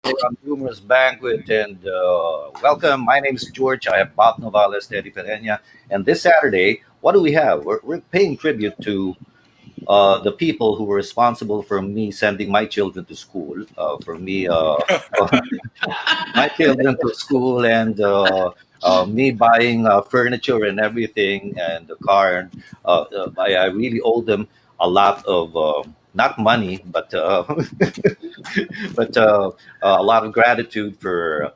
We're on Rumors Banquet, and welcome. My name is George. I have Bob Novales, Teddy Perenya, and this Saturday, what do we have? We're paying tribute to the people who were responsible for me sending my children to school, for me, my children to school, and me buying furniture and everything, and the car. And I really owe them a lot of not money, but but a lot of gratitude for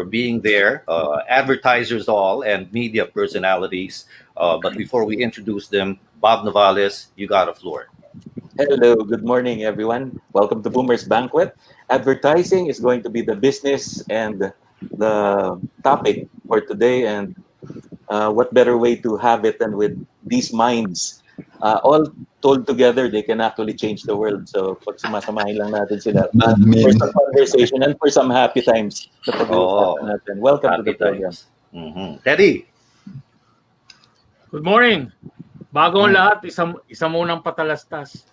being there. Advertisers all and media personalities. But before we introduce them, Bob Navales, you got a floor. Hello, good morning, everyone. Welcome to Boomer's Banquet. Advertising is going to be the business and the topic for today, and what better way to have it than with these minds? All told together, they can actually change the world. So, pag sumasamahin lang natin sila for Admin. some conversation and for some happy times na pag-uusapan Oh, natin. Welcome to happy the program. times. Teddy. Good morning. Bago ang lahat, isa munang patalastas.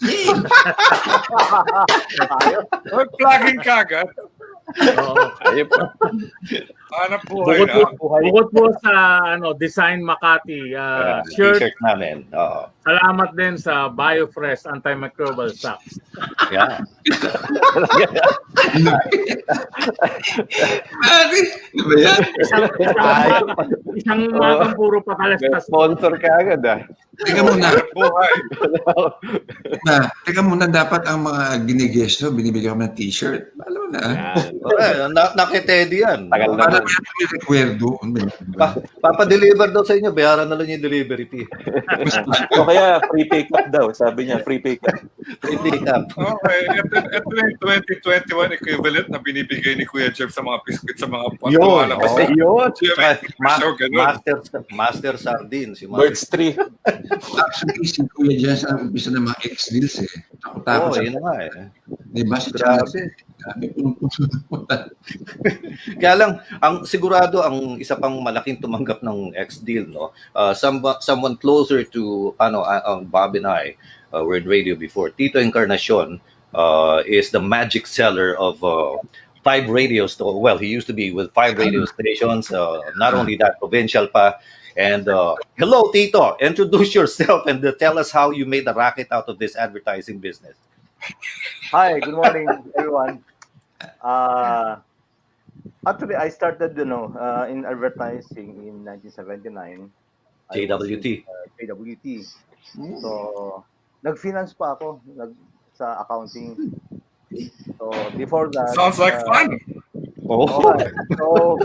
Huwag plugging ka agad. Oo. Hanap buhay na. Bukod po sa Design Makati shirt, T-shirt namin. salamat din sa BioFresh antimicrobial socks. Yeah. Ano ba yan? Isang umagang puro patalastas. Sponsor ka agad Teka muna, Hanap buhay. teka muna, dapat ang mga ginigesto, binibigyan kami ng t-shirt. Alam mo na. Nakitedy yan. Tagal Para naman. may recuerdo. Papadeliver daw sa inyo, bayaran na lang yung delivery fee. O kaya, free pick-up daw. Sabi niya, free pick-up. Free pick up. Okay, ito na yung 2021 equivalent na binibigay ni Kuya Jeff sa mga biscuit sa mga Yun, pantuala. Kasi Yun. Master Sardine. Si Birds 3. Actually, si Kuya Jan sa umpisa ng mga ex-deals eh. Takot-takot yun nga eh. Diba si Grabe. Charles? Grabe, punong-punong. Kaya lang, sigurado ang isa pang malaking tumanggap ng ex-deal, no? Someone closer to, Bob and I, were in radio before. Tito Encarnacion is the magic seller of five radio stations. Well, he used to be with five radio stations. Not only that, provincial pa. And hello, Tito. Introduce yourself and tell us how you made the racket out of this advertising business. Hi, good morning, everyone. Actually, I started, in advertising in 1979. JWT. JWT. So, nag-finance pa ako sa accounting. So, before that... Sounds like fun. Okay. So,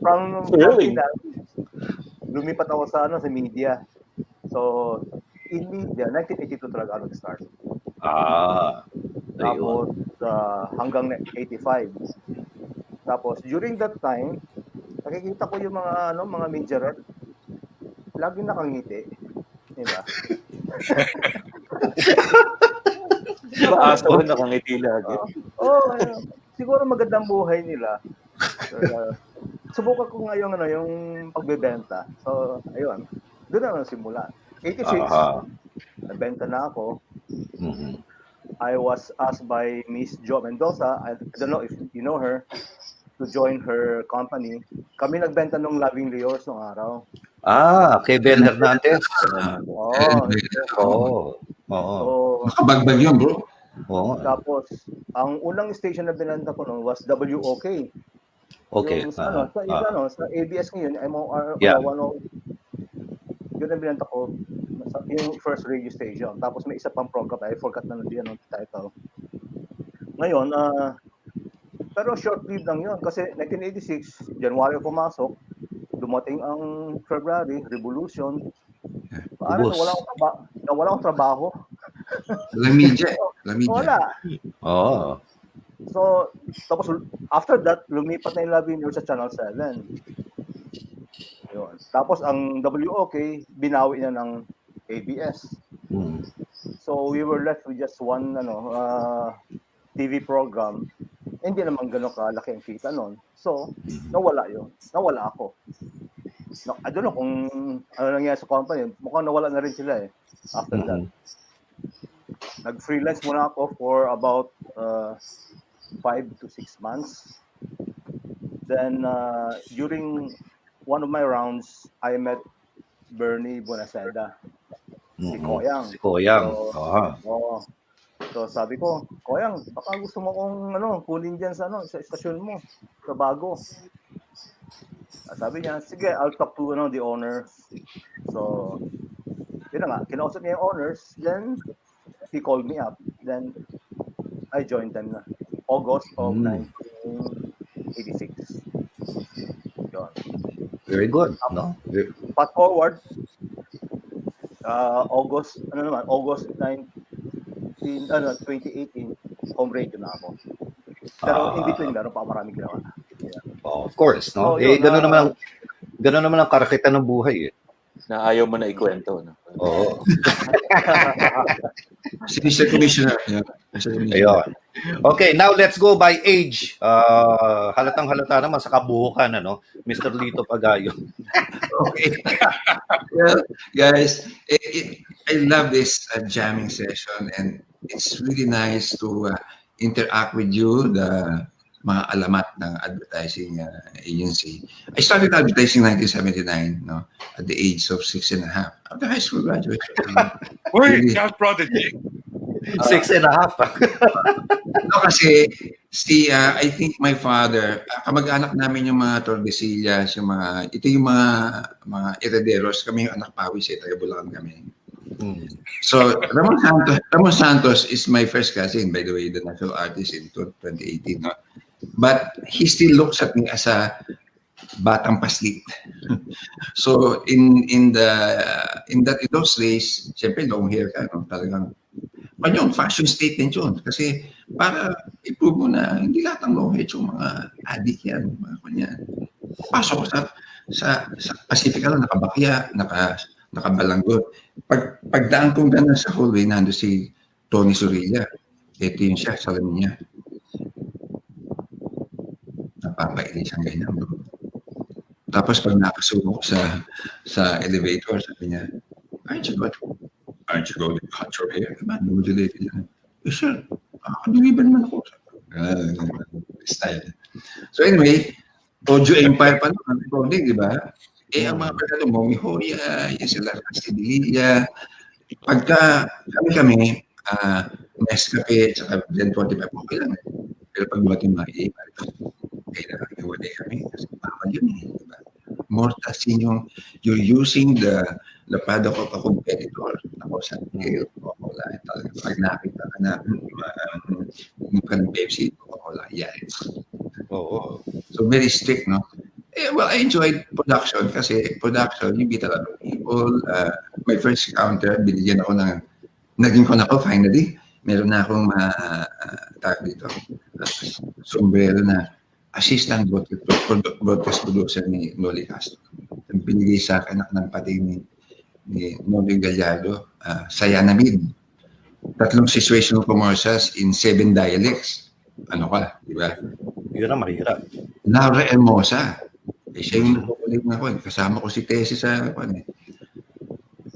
from Really? that, lumipat ako sa media. So, in media, 1982 talaga ako nag-start. Ayun. Tapos hanggang 85. Tapos during that time, nakikita ko yung mga media rep, laging nakangiti. Diba? Diba aso ko nakangiti lagi? Siguro magandang buhay nila. Subukan ko ngayon yung pagbebenta. So, ayun. Doon na simula. 86, nabenta na ako. Mhm. I was asked by Miss Jo Mendoza, I don't know if you know her, to join her company. Kami nagbenta nung Loving Leors nung araw. Kay Ben Hernandez. Oo. Oo. So, Makabagbag yun, bro. Oo. tapos, ang unang station na binenta ko noon was WOK. Okay. Yung sa ABS ngayon, MOR, Yeah. 10. Yun ang binenta ko, yung first radio station. Tapos may isa pang program, I forgot na din ang title. Ngayon, pero short-lived lang yun. Kasi 1986, January pumasok, dumating ang February, Revolution. Parang nawala akong trabaho. Lamidya. Wala. Oo. So, tapos after that, lumipat na yung Love in Yours sa Channel 7. Yun. Tapos ang WOK, binawi na ng ABS. So we were left with just one TV program. Hindi naman gano'n kalaki ang kita noon. So, nawala yun. Nawala ako. No, I don't know kung ano nangyari sa company. Mukhang nawala na rin sila eh. After that. Nag-freelance muna ako for about 5 to 6 months. Then during one of my rounds, I met Bernie Bonaceda, si Si Koyang. Koyang. So, Ah. oo. So sabi ko, Koyang, baka gusto mo kong kunin diyan sa sa istasyon mo, sa bago. Sabi niya, sige, I'll talk to the owners. So, yun na nga, kinausap niya yung owners, then he called me up. Then I joined them na. August of Mm. 1986. Yun. Very good, no? Fast forward, August 2018, home radio na ako. Pero in between, meron pa maraming ginawa. Of course, no? So, yun, Ganun naman ang karakitan ng buhay, eh. Na ayaw mo na ikwento, no? Oo. Si Mr. Commissioner. Yeah. Mr. Commissioner. Ayun. Okay, now let's go by age. Halatang halata naman sa kabuhukan, ano? Mr. Lito Pagayo. Okay. Well, guys, I love this jamming session, and it's really nice to interact with you, the mga alamat ng advertising agency. I started advertising in 1979, no, at the age of 6 and a half. After high school graduation. Wait, child prodigy. 6 and a half. No, kasi I think my father, kamag-anak namin yung mga Tordesillas, ito yung mga herederos, kami yung anak pawis, taga Bulacan kami. So, Ramon Santos is my first cousin, by the way, the national artist in 2018. No? But he still looks at me as a batang paslit. So, in those days, siyempre long hair ka, no? Talagang yung fashion statement yun. Kasi para i-prove mo na hindi lahat ng long hair yung mga adik yan, mga kanyan. Pasok sa Pacifica lang, nakabakya, nakabalanggot. Pagdaan kong gano'n sa hallway, nando si Tony Surilla. Ito yung siya, salamin niya. Napapainis ang ganyan, bro. Tapos pag nakasuko sa elevator, sabi niya, aren't you going to cut your hair? Come on, modulated yan. Sure, deliver naman ako. Style. So anyway, Audio Empire pa naman, recording, di ba? Ang mga pagkano, Momi Hoya, sila Castilla, pagka kami, Nescafe, saka Blend 25, okay lang. Pero pag dumating mga kaya nakakawalay kami, kasi bawal yun eh, di ba? Mortas yun you're using the product of a competitor. Ako sa Coca-Cola, talaga. Pag nakita ka na, ng Pepsi, Coca-Cola, yes. Oo. So very strict, no? Well, I enjoyed production kasi production, you meet a lot of people. My first counter, binigyan ako naging ko na ako finally. Meron na akong tag dito. Sombrero na assistant broadcast producer ni Noli Castro. Binigay sa akin ng pating ni Noli Gallardo, Saya Namid. 3 situational commercials in 7 dialects. Ano ka, di ba? Yun ang mahirap. Laura Hermosa. Siya yung nakukulit na ako. Kasama ko si Tessie sa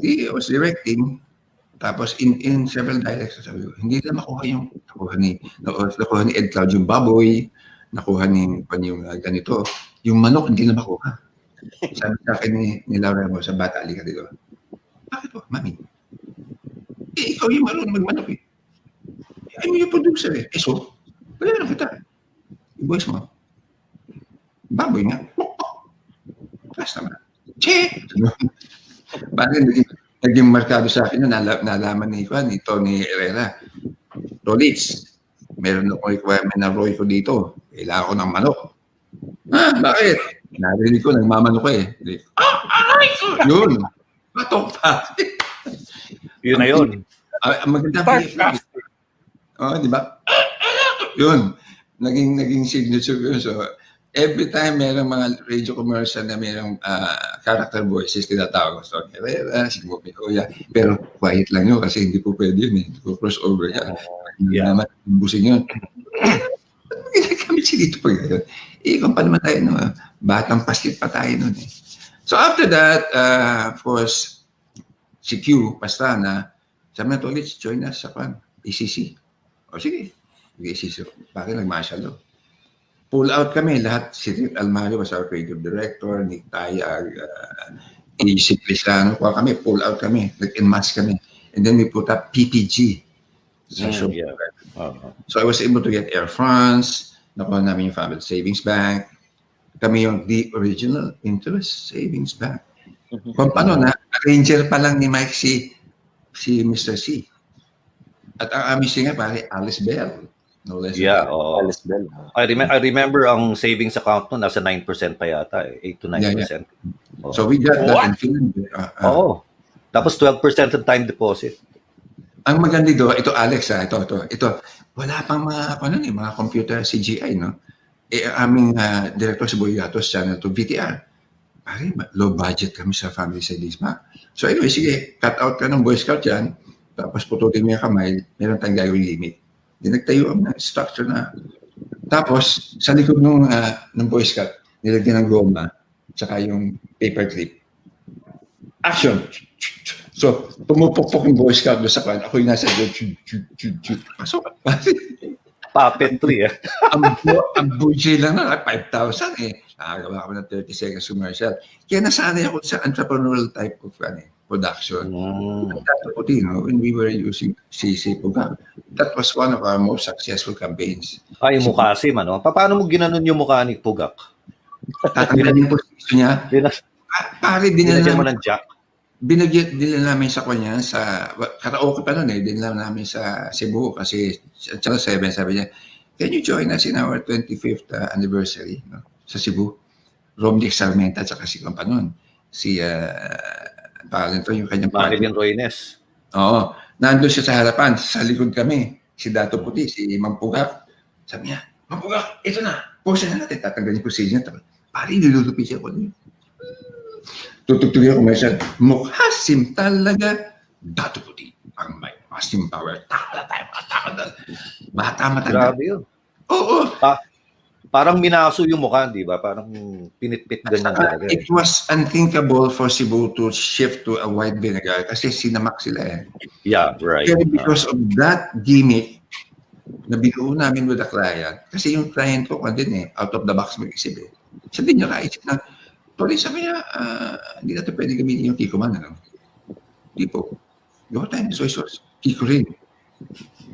He was directing. Tapos in several dialects, sabi ko, hindi na makuha yung nakuha ni Ed Cloud yung baboy, nakuha ni ganito. Yung manok, hindi na makuha. Sabi sa akin ni Laura mo, sa bata, alika dito. Bakit po, mami? Ikaw yung marunong magmanok eh. Ay mo yung producer eh. So, wala na kita. Yung voice mo. Baboy nga. Class naman. Che! Bakit naging markado sa akin na nalaman ni Tony Herrera. Tolits, meron akong requirement na Roy ko dito. Kailangan ko ng manok. Bakit? Narinig ko, nagmamanok ka eh. Yun. Batok pa. Yun na yun. Maganda pa di ba? Yun. Naging signature yun. So, every time merong mga radio commercial na merong character voices, tinatawag ko. So, si Momi Hoya. Pero quiet lang yun kasi hindi po pwede yun eh. Hindi po crossover yan. Naman, busing yun. Kami dito pa gano'n. Kung pa naman tayo, no, batang pasit pa tayo nun eh. So after that, of course, si Q, Pastrana, sabi na to, let's join us sa ECC. O sige. Nag-iisip, bakit nag-martial law? Pull out kami lahat. Si Rick Almario was our creative director, Nick Tayag, Isip Cristiano, kami, pull out kami, nag-enmask kami. And then we put up PPG sa show. Yeah. Uh-huh. So I was able to get Air France, nakuha namin yung Family Savings Bank. Kami yung the original interest savings bank. Kung paano na, arranger pa lang ni Mike si Mr. C. At ang aming singer, pare, Alice Bell. No less than Yeah. that. Alice Bell. I remember ang savings account nun, nasa 9% pa yata eh. 8 to 9%. Oh. So we got that in Finland. Oo. Tapos 12% of time deposit. Ang maganda do, ito Alex, ito. Wala pang mga computer CGI, no? Aming director si Boy Gatos, channel to VTR. Pare, low budget kami sa Family Savings Bank. So anyway, sige, cut out ka ng Boy Scout yan, tapos putulin mo yung kamay, meron tayong gagawin limit. Di nagtayo ang structure na. Tapos, sa likod ng Boy Scout, nilagyan ng goma, tsaka yung paper clip. Action! So, pumupukpok yung Boy Scout doon sa kwan. Ako yung nasa doon. Pasok. Puppetry eh. ang budget lang na, 5,000 eh. Nakagawa ko ng 30 seconds commercial. Kaya nasanay ako sa entrepreneurial type of production. When we were using CC Pugak, that was one of our most successful campaigns. Ay, mukha si ano? Paano mo ginanon yung mukha ni Pugak? Tatanggalin po niya. Pare, Binagyan mo ng jack? Dinala namin sa kanya sa karaoke pa noon eh. Dinala namin sa Cebu kasi Channel 7 sabi niya, can you join us in our 25th anniversary sa Cebu? Romnick Sarmenta at saka si Kampanon. Si pangalan to yung kanyang Marilyn Roynes. Oo. Nandun siya sa harapan. Sa likod kami. Si Dato Puti, si Mampugak. Sabi niya, Mampugak, ito na. Pose na natin. Tatanggalin po siya niya. Pari, nilulupi siya ko. Tutugtugin ako may mukhasim talaga. Dato Puti, ang may masim power. Takala tayo, takala. Bata matanda. Grabe yun. Oo. Parang minaso yung mukha, di ba? Parang pinitpit ganyan talaga. It was unthinkable for Cebu to shift to a white vinegar kasi sinamak sila eh. Yeah, right. Pero because of that gimmick na binuo namin with the client, kasi yung client ko din eh, out of the box mag-isip eh. Siya din yung naisip na, Toli, sabi niya, hindi natin pwede gamitin yung Kiko Man, ano? Di po. Gawa tayo ng soy sauce. Kiko rin.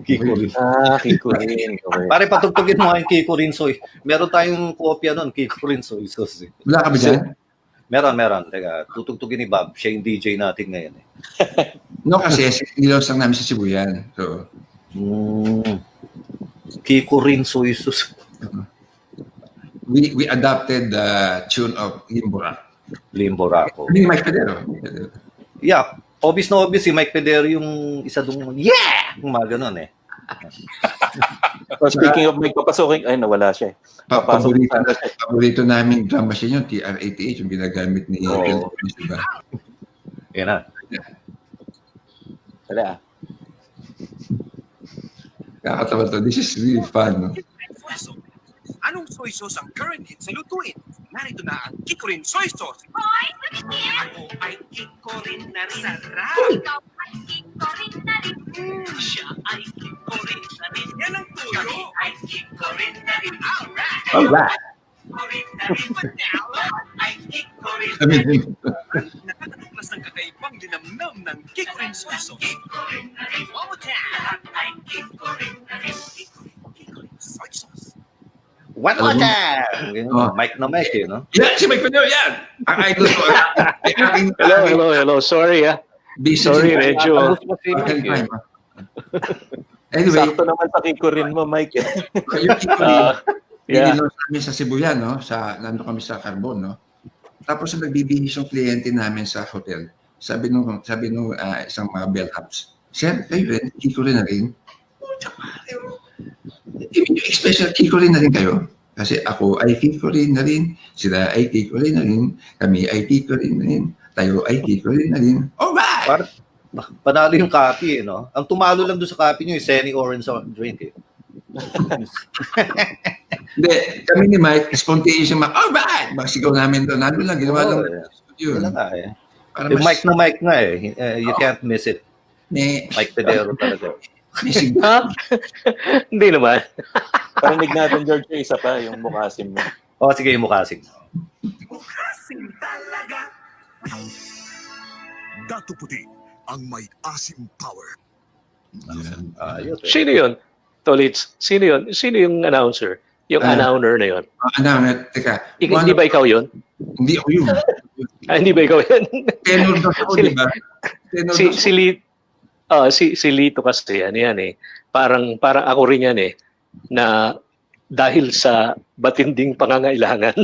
Kiko rin. Kiko rin. Okay. Pare, patugtugin mo yung Kiko rin soy. Meron tayong kopya nun, Kiko rin soy sauce. Wala ka ba dyan? Meron. Teka, tutugtugin ni Bob. Siya yung DJ natin ngayon eh. No, kasi nilaws lang namin sa Cebu yan. So, Kiko rin soy sauce. we adopted the tune of Limbora. Limborako. Hindi Mike Pedero. Yeah, obvious na obvious si Mike Pedero yung isa dong, yeah! Yung mga ganun eh. So, speaking of Mike, papasokin, ay nawala siya eh. Paborito namin drum machine yung TR-88 yung ginagamit ni Phil Collins, diba? Yan na. Wala. Kakatawa to. This is really fun, no? Anong soy sauce ang current hit sa lutuin? Narito na ang Kikorin soy sauce. Hoy, pagkakil! Ako ay Kikorin na sarap. Ikaw ay Kikorin na rin. Siya ay Kikorin na rin. Yan ang tuyo. Kami ay Kikorin na rin. Alright! Alright! Kikorin na rin. But now, ay Kikorin na Kami rin. din. Nakatuklas ng kakaibang linamnam ng Kikorin soy sauce. Kikorin na rin. One more time. Ay Kikorin na rin. Kikorin soy sauce. One more time! Mike na Mike eh, no? Yan, si Mike Pedero, yan! Ang idol ko. Hello. Sorry Sorry, medyo. Anyway, Sakto naman sa Kiko rin mo, Mike. yung Kiko rin, Yeah. Inilos namin sa Cebu yan, no? Nandun kami sa Carbon, no? Tapos nagbibihis yung kliyente namin sa hotel. Sabi nung isang mga bellhops, Sir, kayo rin, Kiko rin na rin. Yung special Kiko rin na rin kayo. Kasi ako ay Kiko rin na rin, sila ay Kiko rin na rin, kami ay Kiko rin na rin, tayo ay Kiko rin na rin. Alright! Panalo yung copy eh, no? Ang tumalo lang doon sa copy nyo yung Senny Orange drink eh. Hindi, kami ni Mike, spontaneous yung alright! Masigaw namin doon. Nandun lang, ginawa lang yun. Wala nga eh. Para Yung Mike na Mike nga eh. You can't miss it. Ni, Mike Pedero talaga. May signal. Ha? Hindi naman. Parinig natin, George, yung isa pa, yung mukasim mo. O, sige, yung mukasing. Asim talaga. Dato Puti, ang may asim power. Ayos eh. Sino yun? Tolits, sino yun? Sino yung announcer? Yung announcer na yun? Teka. Hindi ba ikaw yun? Hindi ako yun. Hindi ba ikaw yun? Tenor daw ako, di ba? Tenor si, daw si, Li- si Lito kasi, ano yan eh. Parang ako rin yan eh. Na dahil sa batinding pangangailangan,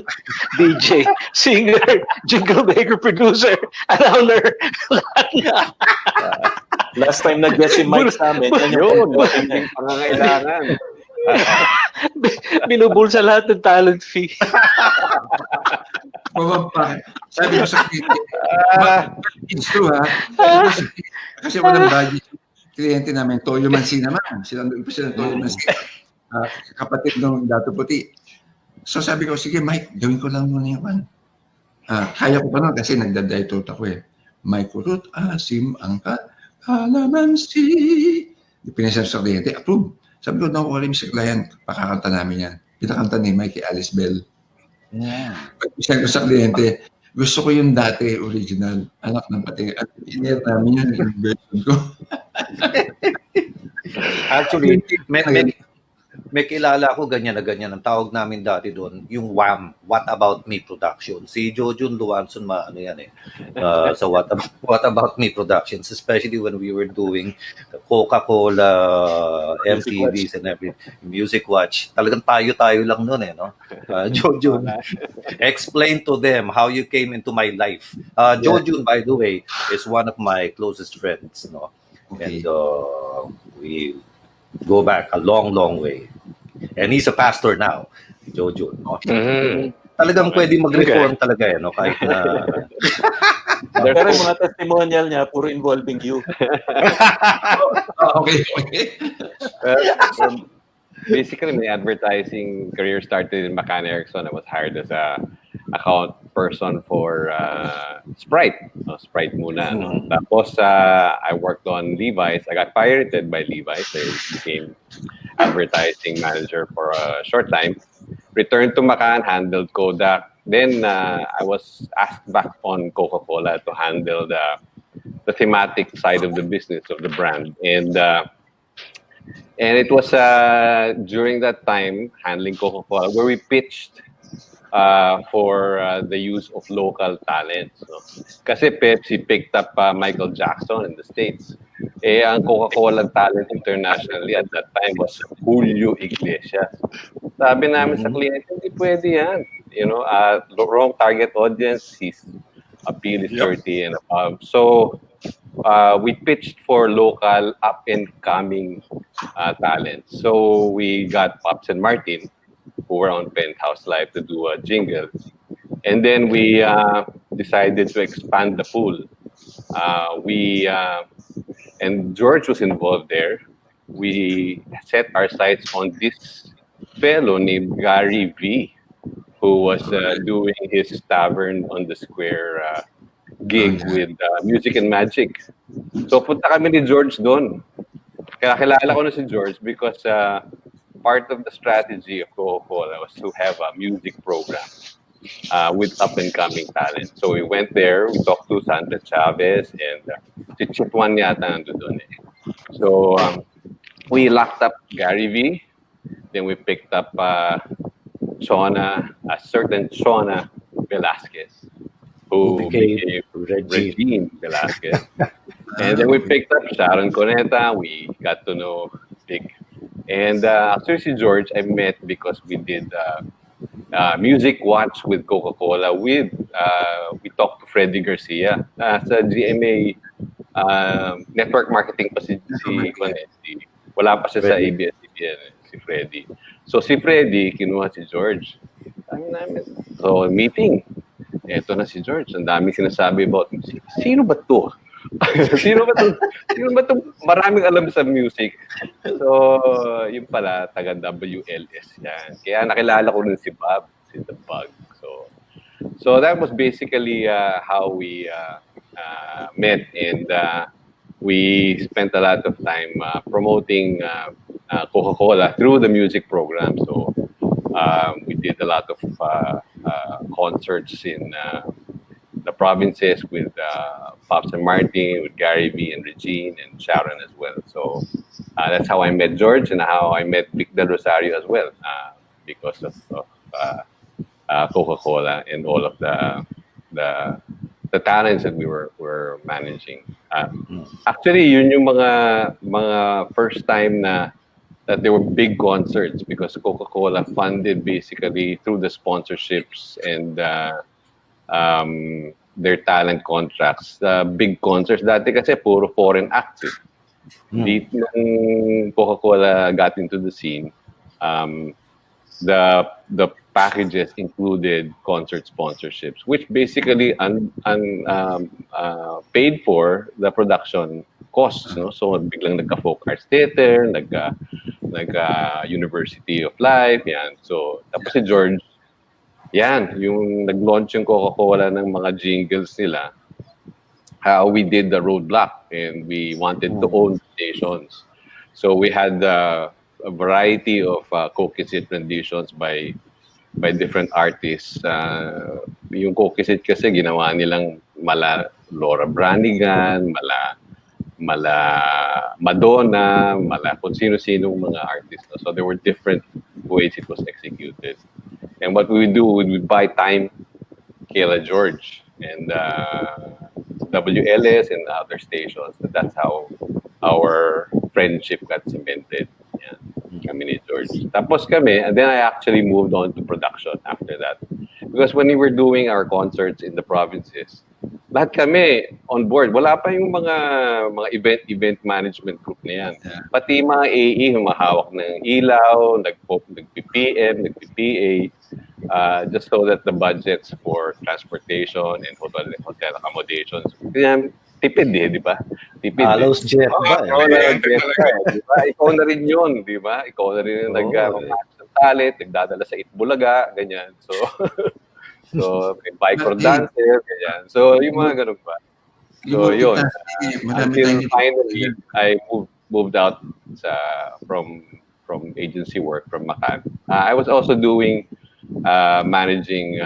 DJ, singer, jingle maker, producer, announcer, lahat na. Last time nag-guest si Mike sa amin, Yun, matinding pangangailangan. Binubulsa lahat ng talent fee. Pababa. Sabi ko sa kliyente, it's true ha. Kasi walang budget yung kliyente namin, Toyo Mansi naman. Silang Toyo Mansi. Kapatid ng Dato Puti. So sabi ko, sige Mike, gawin ko lang muna yung ano. Kaya ko pa lang kasi nagda-diet ako eh. Mike Kurut, asim ang kalamansi. Pinasan sa kliyente, approve. Sabi ko, nakuha rin sa client, pakakanta namin yan. Pinakanta ni Mike kay Alice Bell. Pag-isang ko sa kliyente, gusto ko yung dati original. Anak ng pati. At in-air namin yan, yung version ko. Actually, may kilala ko ganyan na ganyan. Ang tawag namin dati doon, yung WAM, What About Me Production. Si Jojun Luanson, ano yan eh, sa What About Me Productions, especially when we were doing the Coca-Cola, MTVs and everything, Music Watch. Talagang tayo lang noon eh, no? Jojun, explain to them how you came into my life. Jojun, by the way, is one of my closest friends, no? Okay. And we go back a long way. And he's a pastor now, Jojo. No? Talagang pwede mag-reform talaga eh, no? Kahit na... Pero yung mga testimonial niya, puro involving you. Okay. Basically, my advertising career started in McCann Erickson. I was hired as a account person for Sprite. Sprite muna. No? Tapos, I worked on Levi's. I got pirated by Levi's. I became advertising manager for a short time. Returned to McCann, handled Kodak. Then, I was asked back on Coca-Cola to handle the thematic side of the business of the brand. And it was during that time, handling Coca-Cola, where we pitched for the use of local talents. No? Kasi Pepsi picked up Michael Jackson in the States. Ang Coca-Cola talent internationally at that time was Julio Iglesias. Sabi namin sa kliyente, hindi pwede yan. You know, wrong target audience, his appeal is 30 and above. So, we pitched for local up-and-coming talents. So, we got Pops and Martin, who were on Penthouse Live, to do a jingle. And then we decided to expand the pool. And George was involved there. We set our sights on this fellow named Gary V, who was doing his Tavern on the Square gig with Music and Magic. So punta kami ni George doon. Kaya kilala ko na si George because part of the strategy of Coca-Cola was to have a music program with up-and-coming talent. So we went there, we talked to Sandra Chavez, and si Chitwan yata nandun doon eh. So we locked up Gary V, then we picked up a certain Shona Velasquez, who became Regine Velasquez. And then we picked up Sharon Coneta, we got to know Big. And actually si George, I met because we did Music Watch with Coca-Cola. We talked to Freddy Garcia sa GMA network marketing pa wala pa siya sa ABS-CBN, si Freddy. So si Freddy, kinuha si George. So meeting. Eto na si George. Ang daming sinasabi about music. Sino ba to? Sino ba to? Maraming alam sa music. So, yung pala, taga WLS yan. Kaya nakilala ko rin si Bob, si The Bug. So that was basically how we met. And we spent a lot of time promoting Coca-Cola through the music program. So we did a lot of concerts in the provinces with Pops and Martin, with Gary V and Regine and Sharon as well. So that's how I met George and how I met Vic Del Rosario as well, because of Coca-Cola and all of the the talents that we were managing. Actually, yun yung mga first time that there were big concerts because Coca-Cola funded basically through the sponsorships and their talent contracts. Big concerts dati kasi puro foreign acts. Dito nung Coca-Cola got into the scene, the packages included concert sponsorships, which basically paid for the production costs. No? So biglang nagka-folk arts theater, nagka-University of Life, yan. So tapos si George, yan, yung nag-launch yung Coca-Cola ng mga jingles nila, how we did the roadblock and we wanted to own stations. So we had a variety of Coke-Kisit renditions by different artists. Yung Coke-Kisit kasi ginawa nilang mala Laura Branigan, mala Madonna, mala kung sino-sinong mga artists. So there were different ways it was executed. And what we would do, we would buy time Kayla George and WLS and other stations. That's how our friendship got cemented. Yeah. Kami ni George. Tapos kami, and then I actually moved on to production after that. Because when we were doing our concerts in the provinces, lahat kami on board. Wala pa yung mga event management group na yan. Pati mga AE, humahawak ng ilaw, nag-PPM, nag-PPA, just so that the budgets for transportation and hotel accommodations, kaya tipid di ba? Tipid. Halos jet ba? Diba? Ikaw na rin yun, di ba? Ikaw na rin yung nag-match ng talent, nagdadala sa Itbulaga, ganyan. So may bike dancer, ganyan. So, yung mga ganun ba? So, yun. Until finally, I moved out from agency work from Macan. I was also doing managing,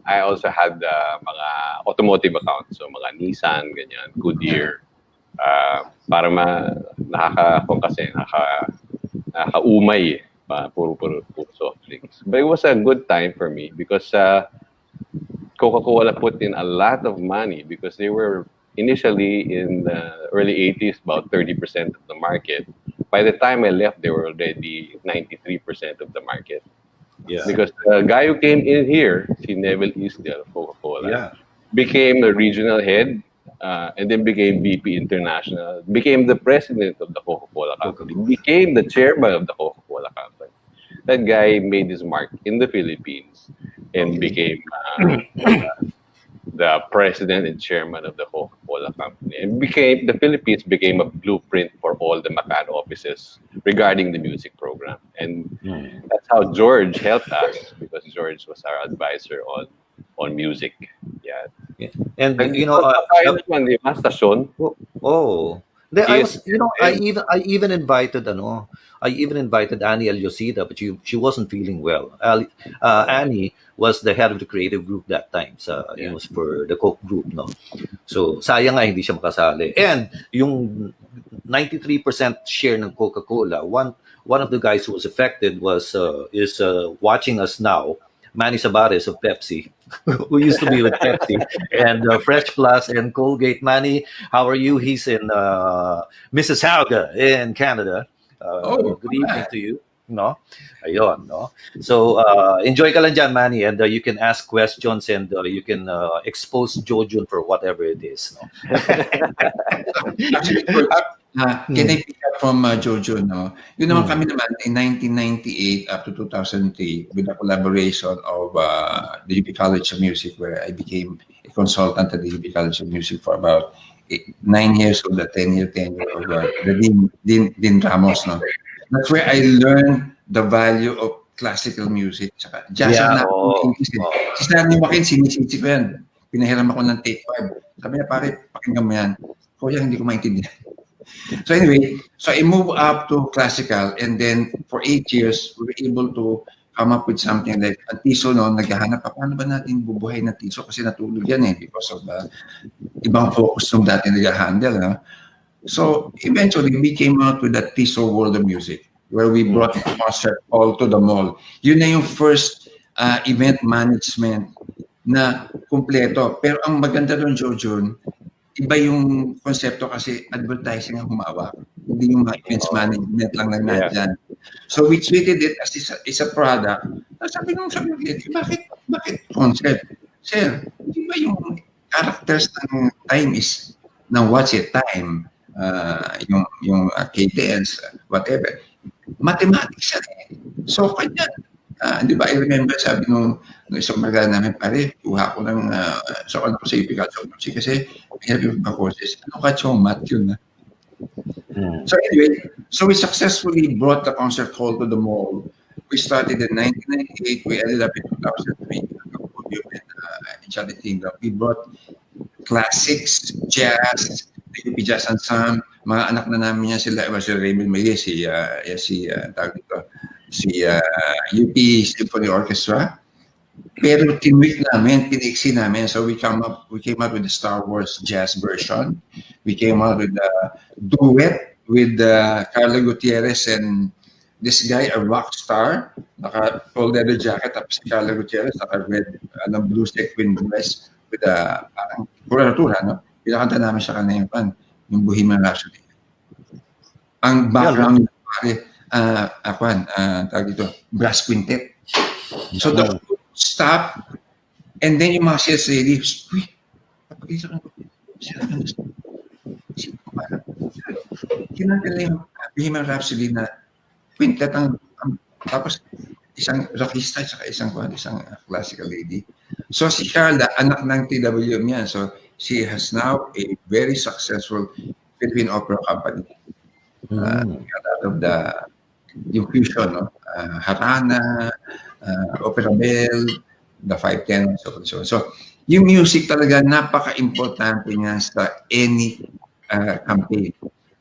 I also had mga automotive accounts, so mga Nissan, ganyan, Goodyear, para nakakaumay puro soft drinks. But it was a good time for me because Coca-Cola put in a lot of money because they were initially in the early 80s about 30% of the market. By the time I left, they were already 93% of the market. Yeah. Because the guy who came in here, si Neville Eastdale of Coca-Cola, became a regional head and then became VP International, became the president of the Coca-Cola Company, became the chairman of the Coca-Cola Company. That guy made his mark in the Philippines and became the president and chairman of the Coca-Cola Company. And the Philippines became a blueprint for all the Macan offices regarding the music program. And that's how George helped us because George was our advisor on music. Yeah. And di ba, stasyon? I even invited Annie Eliosida, but she wasn't feeling well. Annie was the head of the creative group that time. It was for the Coke group, no. So sayang nga hindi siya makasali. And yung 93% share ng Coca-Cola, one of the guys who was affected is watching us now, Manny Sabares of Pepsi, who used to be with Pepsi, and Fresh Plus and Colgate. Manny, how are you? He's in Mississauga in Canada. Good evening to you. No? Ayun, no? So, enjoy ka lang dyan, Manny, and you can ask questions and you can expose Jojun for whatever it is. No? Actually, can I pick up from Jojo, no? Yun naman kami naman in 1998 up to 2003 with the collaboration of the UP College of Music, where I became a consultant at the UP College of Music for about 9 years of the 10-year tenure of the Dean Ramos, no? That's where I learned the value of classical music. Saka jazz na Si Sandy Joaquin, sinisisi ko yan. Pinahiram ako ng tape 5. Sabi niya, pare, pakinggan mo yan. Kuya, hindi ko maintindihan. So anyway, so I moved up to classical, and then for 8 years, we were able to come up with something like ang tiso noon, naghahanap pa, paano ba natin bubuhay ng tiso? Kasi natulog yan because of ibang focus nung dati nag-handle. No? So eventually, we came out with that Tiso World of Music, where we brought concert all to the mall. Yun na yung first event management na kumpleto. Pero ang maganda doon, Jojo, iba yung konsepto kasi advertising ang humawak. Hindi yung mga events management lang nandyan. So we treated it as a product. Sabi ng bakit concert? Sir, di ba yung characters ng time is ng What's It Time? Yung cadence, whatever. Mathematics yan eh. So kanya, di ba, I remember sabi nung isang magana namin, pare, kuha ko ng so ano ko sa ipikal kasi hirap yung mga courses. Ano ka chong math yun? So anyway, so we successfully brought the concert hall to the mall. We started in 1998. We ended up in 2003. We brought classics, jazz, the UP Jazz Ensemble. Mga anak na namin yan sila. Si Raymond Maye, si UP Symphony Orchestra. Pero tinweak namin, tiniksi namin. So we came up with the Star Wars jazz version. We came out with a duet with Carla Gutierrez and this guy, a rock star, naka-full leather jacket, tapos si Carla Gutierrez, naka-red, blue sequin dress with a parang kuratura, no? Pinakanta namin sa kanina yung Bohemian Rhapsody. Ang background, tawag dito, brass quintet. So the stop, and then yung mga sales ladies, uy, kapag-isa ka kinanta na yung Bohemian Rhapsody na quintet tapos isang rockista at isang classical lady. So si Carla, anak ng TWM yan. So she has now a very successful Philippine opera company. Out of yung fusion, no? Harana, Opera Bell, the 510, so yung music talaga napaka-importante nga sa any campaign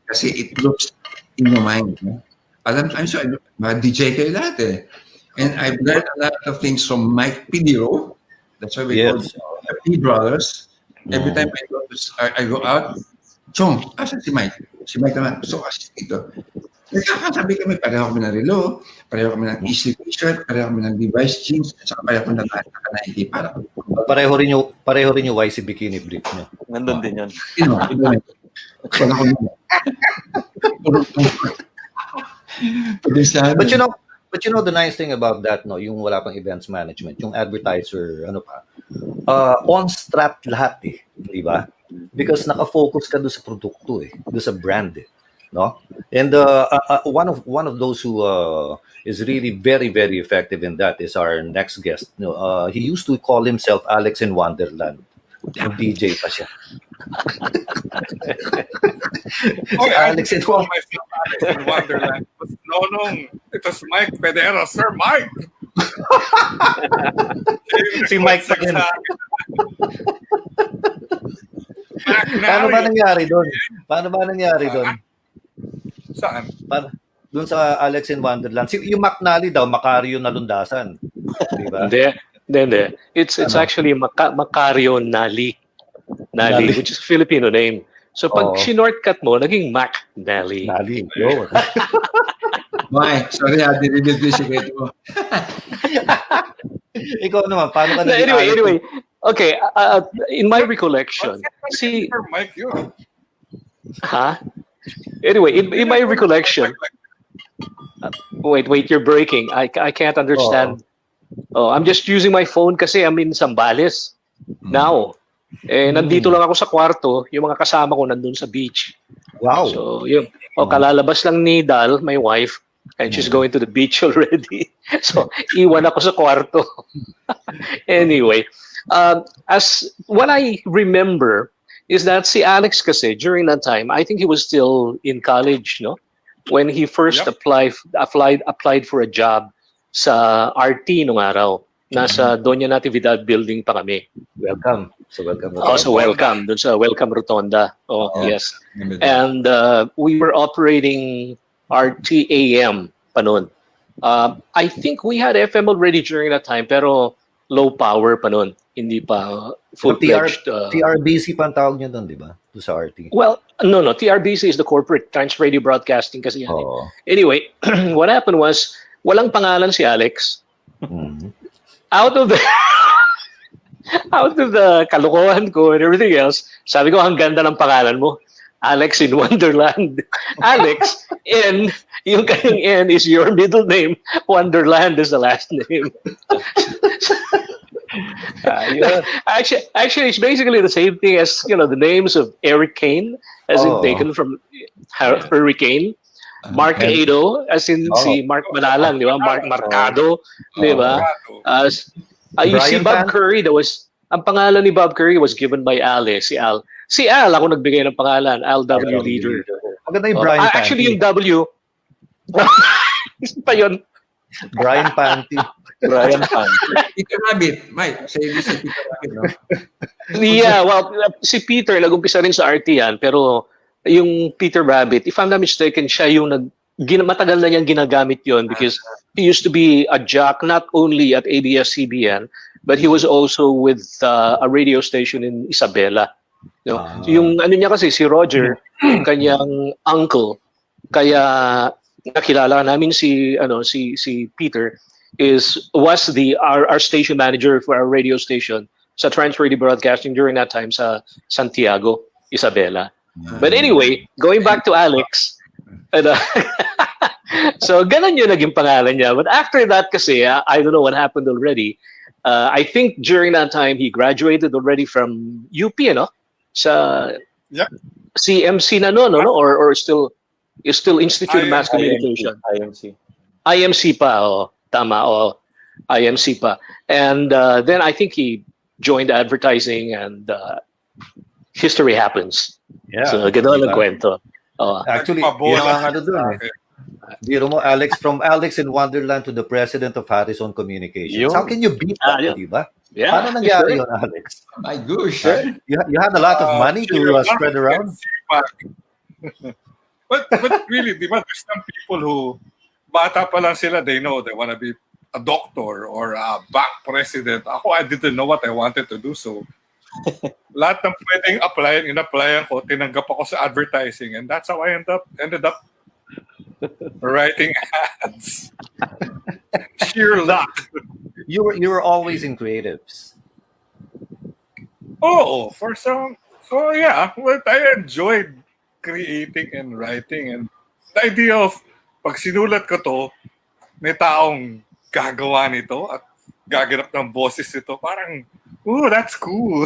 kasi it looks in your mind. No? Mga DJ kayo lahat eh. And I've learned a lot of things from Mike Pidiro. That's why we call the P Brothers. Every time I go out, Chong, asan si Mike? Si Mike naman, so assist dito. Nagkakasabi kami, pareho kami ng relo, pareho kami ng easy t-shirt, pareho kami ng Levi's jeans, at saka pareho kami ng Nike. Pareho rin yung YC bikini brief niyo. Nandun din yun. But you know the nice thing about that, no, yung wala pang events management, yung advertiser, on strat lahat eh, di ba? Because naka-focus ka doon sa produkto eh, doon sa brand eh, no? And one of those who is really very very effective in that is our next guest. He used to call himself Alex in Wonderland. Yung DJ pa siya. Alex in Wonderland. No, it was Mike Pedera. Sir Mike! Si Mike pa din. Paano ba nangyari doon? Saan? Doon sa Alex in Wonderland. Yung McNally daw, Macario na lundasan. Diba? Hindi. It's actually Macario Nali, which is a Filipino name. So pag sinortcut mo, naging Mac Nali. Nali. Yo. Why? Sorry, dinidil ko yung secret mo. Ikaw naman, paano ka Anyway. Okay, in my recollection, see... Mike, yun. Huh? Anyway, in my recollection... Wait, you're breaking. I can't understand. I'm just using my phone kasi I'm in Zambales now. Nandito lang ako sa kwarto, yung mga kasama ko nandun sa beach. Wow. So, yun. Kalalabas lang ni Dal, my wife, and she's going to the beach already. So, iwan ako sa kwarto. Anyway, as what I remember is that si Alex kasi during that time, I think he was still in college, no? When he first applied for a job sa RT nung araw. Nasa Doña Natividad building pa kami. Welcome. So welcome. Also welcome dun sa Welcome Rotonda. Oh, yes. And we were operating RTAM pa noon. I think we had FM already during that time, pero low power pa noon. Hindi pa full-fledged. TRBC pa ang tawag niya doon, di ba? Doon sa RT. Well, no. TRBC is the corporate Trans Radio Broadcasting kasi yan. Oh. Anyway, what happened was, walang pangalan si Alex. Out of the kalokohan ko and everything else, sabi ko, ang ganda ng pangalan mo. Alex in Wonderland. Alex, N, yung kanyang N is your middle name. Wonderland is the last name. Actually, it's basically the same thing as, the names of Eric Kane, as in taken from Hurricane. Mark Ado, as in si Mark Manalang, di ba? Mark Marcado, di ba? You see Bob Curry, ang pangalan ni Bob Curry was given by Al, si Al. Si Al, ako nagbigay ng pangalan, Al W. Leader. Maganda yung Brian Panty. Actually, yung W, pa yun. Brian Panty. Brian Panty. Peter Rabbit, Mike. Say this si Peter Rabbit, no? Yeah, well, si Peter, nag-umpisa rin sa RT yan, pero yung Peter Rabbit, if I'm not mistaken, siya yung matagal na niyang ginagamit yon because he used to be a jock not only at ABS-CBN, but he was also with a radio station in Isabela. Yung ano niya kasi, si Roger, yung kanyang uncle, kaya nakilala namin si Peter, was our station manager for our radio station sa Trans Radio Broadcasting during that time sa Santiago, Isabela. But anyway, going back to Alex, so ganun yung naging pangalan niya. But after that kasi, I don't know what happened already. I think during that time, he graduated already from UP, sa CMC na or still Institute of Mass Communication. IMC pa, tama, IMC pa. And then I think he joined advertising and history happens. Yeah. So, gano'n ang kwento. Actually, yun ang ano doon eh. Biro mo, Alex in Wonderland to the president of Harrison Communications. How can you beat that, di ba? Yeah. Paano nangyari yun, Alex? My gosh. You had a lot of money to spread around? But really, di ba, there's some people who, bata pa lang sila, they know they want to be a doctor or a bank president. Ako, I didn't know what I wanted to do, so lahat ng pwedeng in-applyan ko, tinanggap ako sa advertising, and that's how I ended up writing ads. Sheer luck. You were always in creatives. Oh, yeah, but I enjoyed creating and writing, and the idea of pag sinulat ko to, may taong gagawa nito at gaganap ng boses nito, parang, ooh, that's cool.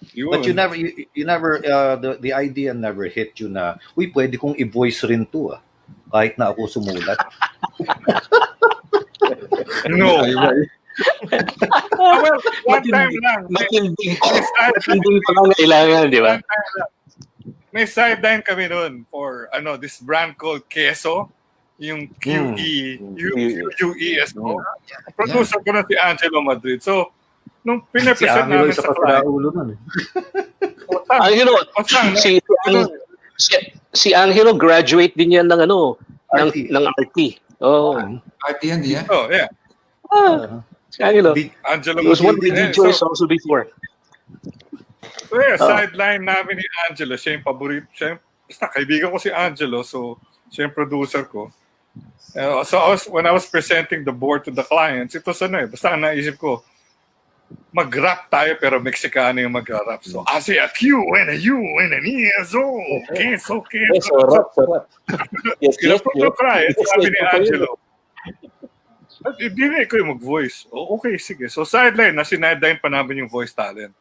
But you never, the idea never hit you na, uy, pwede kong i-voice rin to, kahit na ako sumulat. No. Well, one time lang. Matinding pangangailangan, di ba? May sideline kami noon for this brand called Queso, yung QESO. Producer ko na si Angelo Madrid. So, nung pinapresent namin sa client, si Angelo graduate din yan ng ng RT. Oh. RT yan, di yan? Oh, yeah. Si Angelo. Angelo He was one of the Madrid. DJs also before. So yeah, sideline namin ni Angelo, siya yung paborito. Basta kaibigan ko si Angelo, so siya yung producer ko. When I was presenting the board to the clients, ito basta naisip ko, mag-rap tayo pero Mexicano yung mag-rap. So I say a Q and a U and an E, so queso. Yes, rap. Yes, sabi ni Angelo. Hindi na ikaw yung mag-voice. Okay, sige. So sideline, na-sideline pa namin yung voice talent.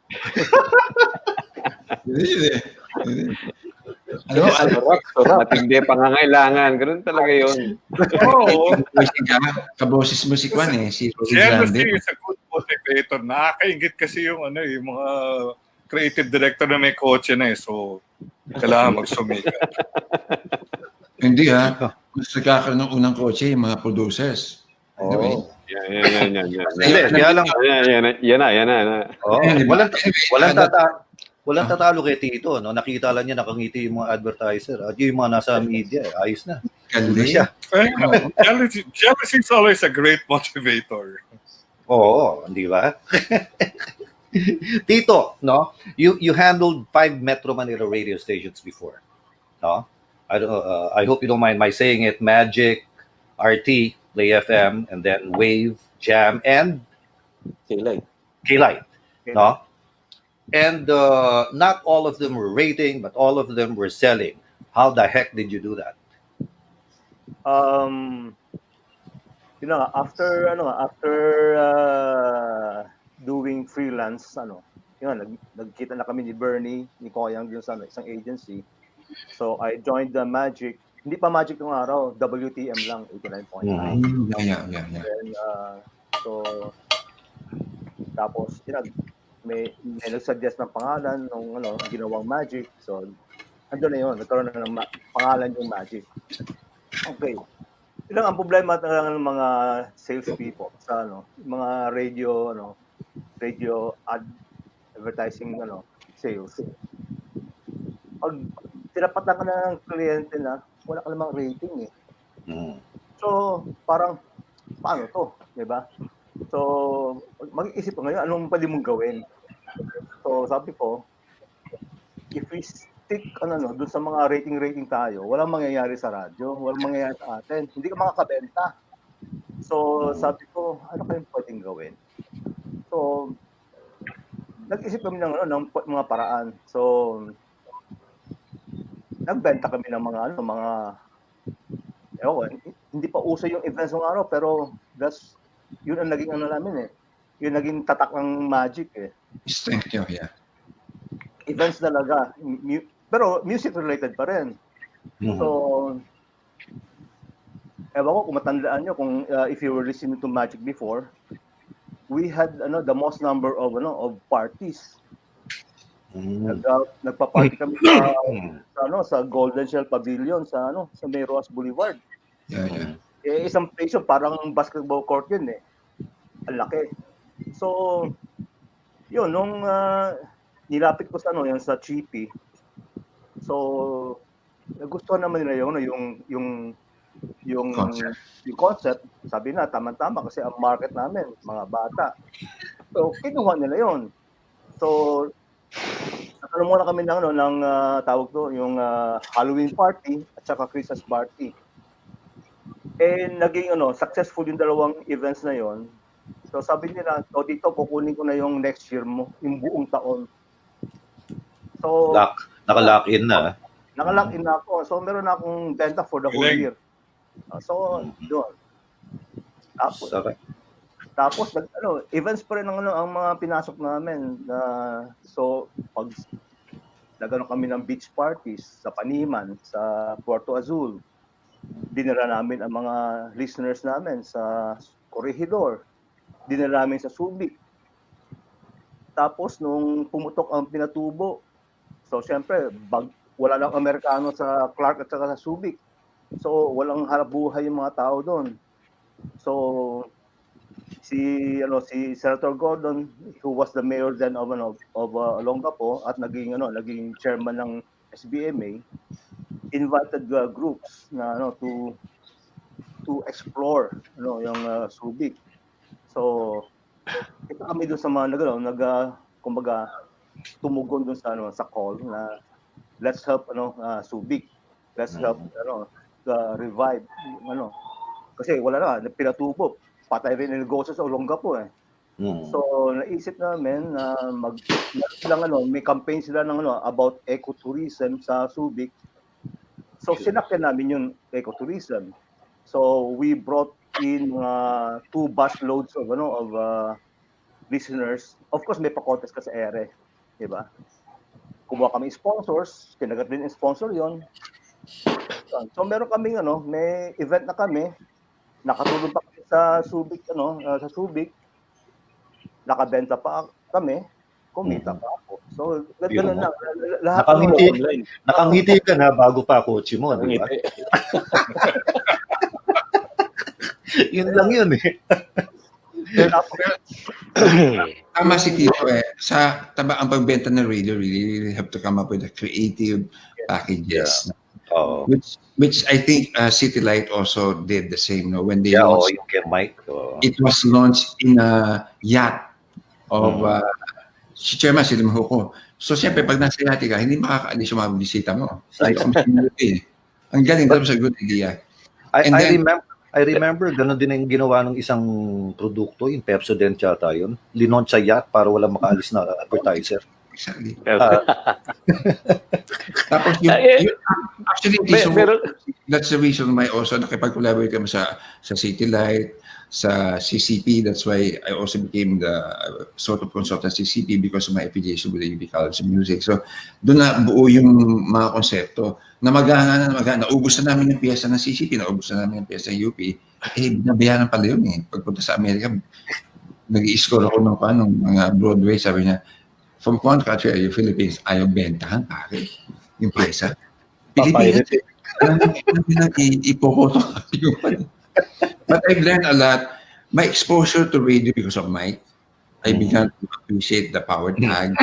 Matindi pangangailangan. Ganun talaga yun. Oo. Kaboses mo si Kwan si Siya Grande. is a good motivator. Nakakaingit kasi yung yung mga creative director na may kotse na So, kailangan magsumikat. Hindi Gusto kakaroon ng unang kotse yung mga producers. Anyway, Yan. Hindi, kaya lang, Yan na. oh, Anyway, walang ano, walang tatalo kay Tito, no? Nakita lang niya nakangiti yung mga advertiser, at yung mga nasa media, ayos na. Doon na galing. siya. Oo. Jealousy is always a great motivator. Oo, di ba? Tito, no? You handled 5 Metro Manila radio stations before, no? I hope you don't mind my saying it. Magic, RT, Play FM, and then Wave, Jam, and Kilay. K-Light, no? And not all of them were rating, but all of them were selling. How the heck did you do that? You know, after doing freelance, nagkita na kami ni Bernie, ni Koyang dun sa isang agency. So I joined the Magic. Hindi pa Magic nung araw, WTM lang, 89.9. Yeah. Then, so, tapos, may nag-suggest ng pangalan nung ginawang Magic. So, andun na yun, nagkaroon na ng pangalan yung Magic. Okay. Ang problema talaga ng mga sales people sa mga radio advertising sales. Pag tinapatan ka na ng kliyente na wala ka namang rating eh. So, parang paano to, 'di ba? So, mag-iisip ka ngayon anong pwede mong gawin. So, sabi ko, if we stick doon sa mga rating tayo, walang mangyayari sa radyo, walang mangyayari sa atin. Hindi ka makakabenta. So, sabi ko, ano kayong pwedeng gawin? So, nag-isip kami ng mga paraan. So, nagbenta kami ng hindi pa uso yung events ng araw, pero yun ang naging namin eh. Yun naging tatak ng Magic eh. Strength nyo, yeah. Events talaga. Pero music related pa rin. So, ewan ko kung matandaan nyo, if you were listening to Magic before, we had the most number of parties. Nagpa-party kami sa Golden Shell Pavilion sa May Roas Boulevard. Yeah. Isang place yun, parang basketball court yun eh. Ang laki. So, yun, nung nilapit ko sa yung sa Chippy. So, nagustuhan naman nila yung concept. Sabi na, tama-tama kasi ang market namin, mga bata. So, kinuha nila yun. So, nakaroon muna kami ng tawag to, yung Halloween party at saka Christmas party. Naging successful yung dalawang events na yon. So sabi nila, dito kukunin ko na yung next year mo, yung buong taon. So naka-lock in na. Naka-lock in na ako. So meron na akong benta for the whole year. So doon. Tapos events pa rin ang mga pinasok namin. So pag nagano kami ng beach parties sa Paniman, sa Puerto Azul, dinala namin ang mga listeners namin sa Corregidor, dinala namin sa Subic. Tapos nung pumutok ang Pinatubo, so syempre wala lang Amerikano sa Clark at saka sa Subic. So walang harap buhay yung mga tao doon. So si Senator Gordon, who was the mayor then of Olongapo at naging chairman ng SBMA, invited the groups na to explore yung Subic. So kita kami doon sa mga kumbaga tumugon doon sa call na let's help Subic. Let's help revive kasi wala na Pinatubo. Patay rin ang negosyo sa Olongapo eh. So naisip namin na may campaign sila about ecotourism sa Subic. So sinakyan namin yung ecotourism. So we brought in 2 bus loads of listeners. Of course may pa-contest ka sa ere, 'di ba? Kumuha kami sponsors, kinagat din yung sponsor 'yon. So meron kaming may event na kami. Nakatulong pa kami sa Subic sa Subic. Nakabenta pa kami. Kumita pa ako. So, gano'n lang. Nakangiti ka na bago pa kotse mo, di ba? Yun lang yun eh. Turn up. Tama si Tito eh. Sa ang pagbenta ng radio, really, really have to come up with a creative packages. Oh. Which I think City Light also did the same. No? When they Yeah, launched, yung kay Mike. Oh. it was launched in a yacht of si Chairman, si Limho. So, siyempre, pag nasa yacht ka, hindi makakaalis yung mga bisita mo. Ang galing, that was a good idea. I remember ganun din ang ginawa ng isang produkto, yung Pepsodent yata yun. Linon sa yacht para walang makaalis na advertiser. Exactly. Tapos actually, that's the reason why also nakipag-collaborate kami sa City Light, sa CCP. That's why I also became the sort of consultant CCP because of my affiliation with the UP College of Music. So, doon na buo yung mga konsepto. Namagana. Naubos na namin yung piyesa ng CCP, naubos na namin yung piyesa ng UP. Binabayaran pala yun eh. Pagpunta sa Amerika, nag-i-score ako ng mga Broadway, sabi niya, from one country, yung Philippines, ayaw bentahan, pare. Yung piyesa. Pilipinas, ipokoto. But I've learned a lot. My exposure to radio because of Mike, I began to appreciate the power tag.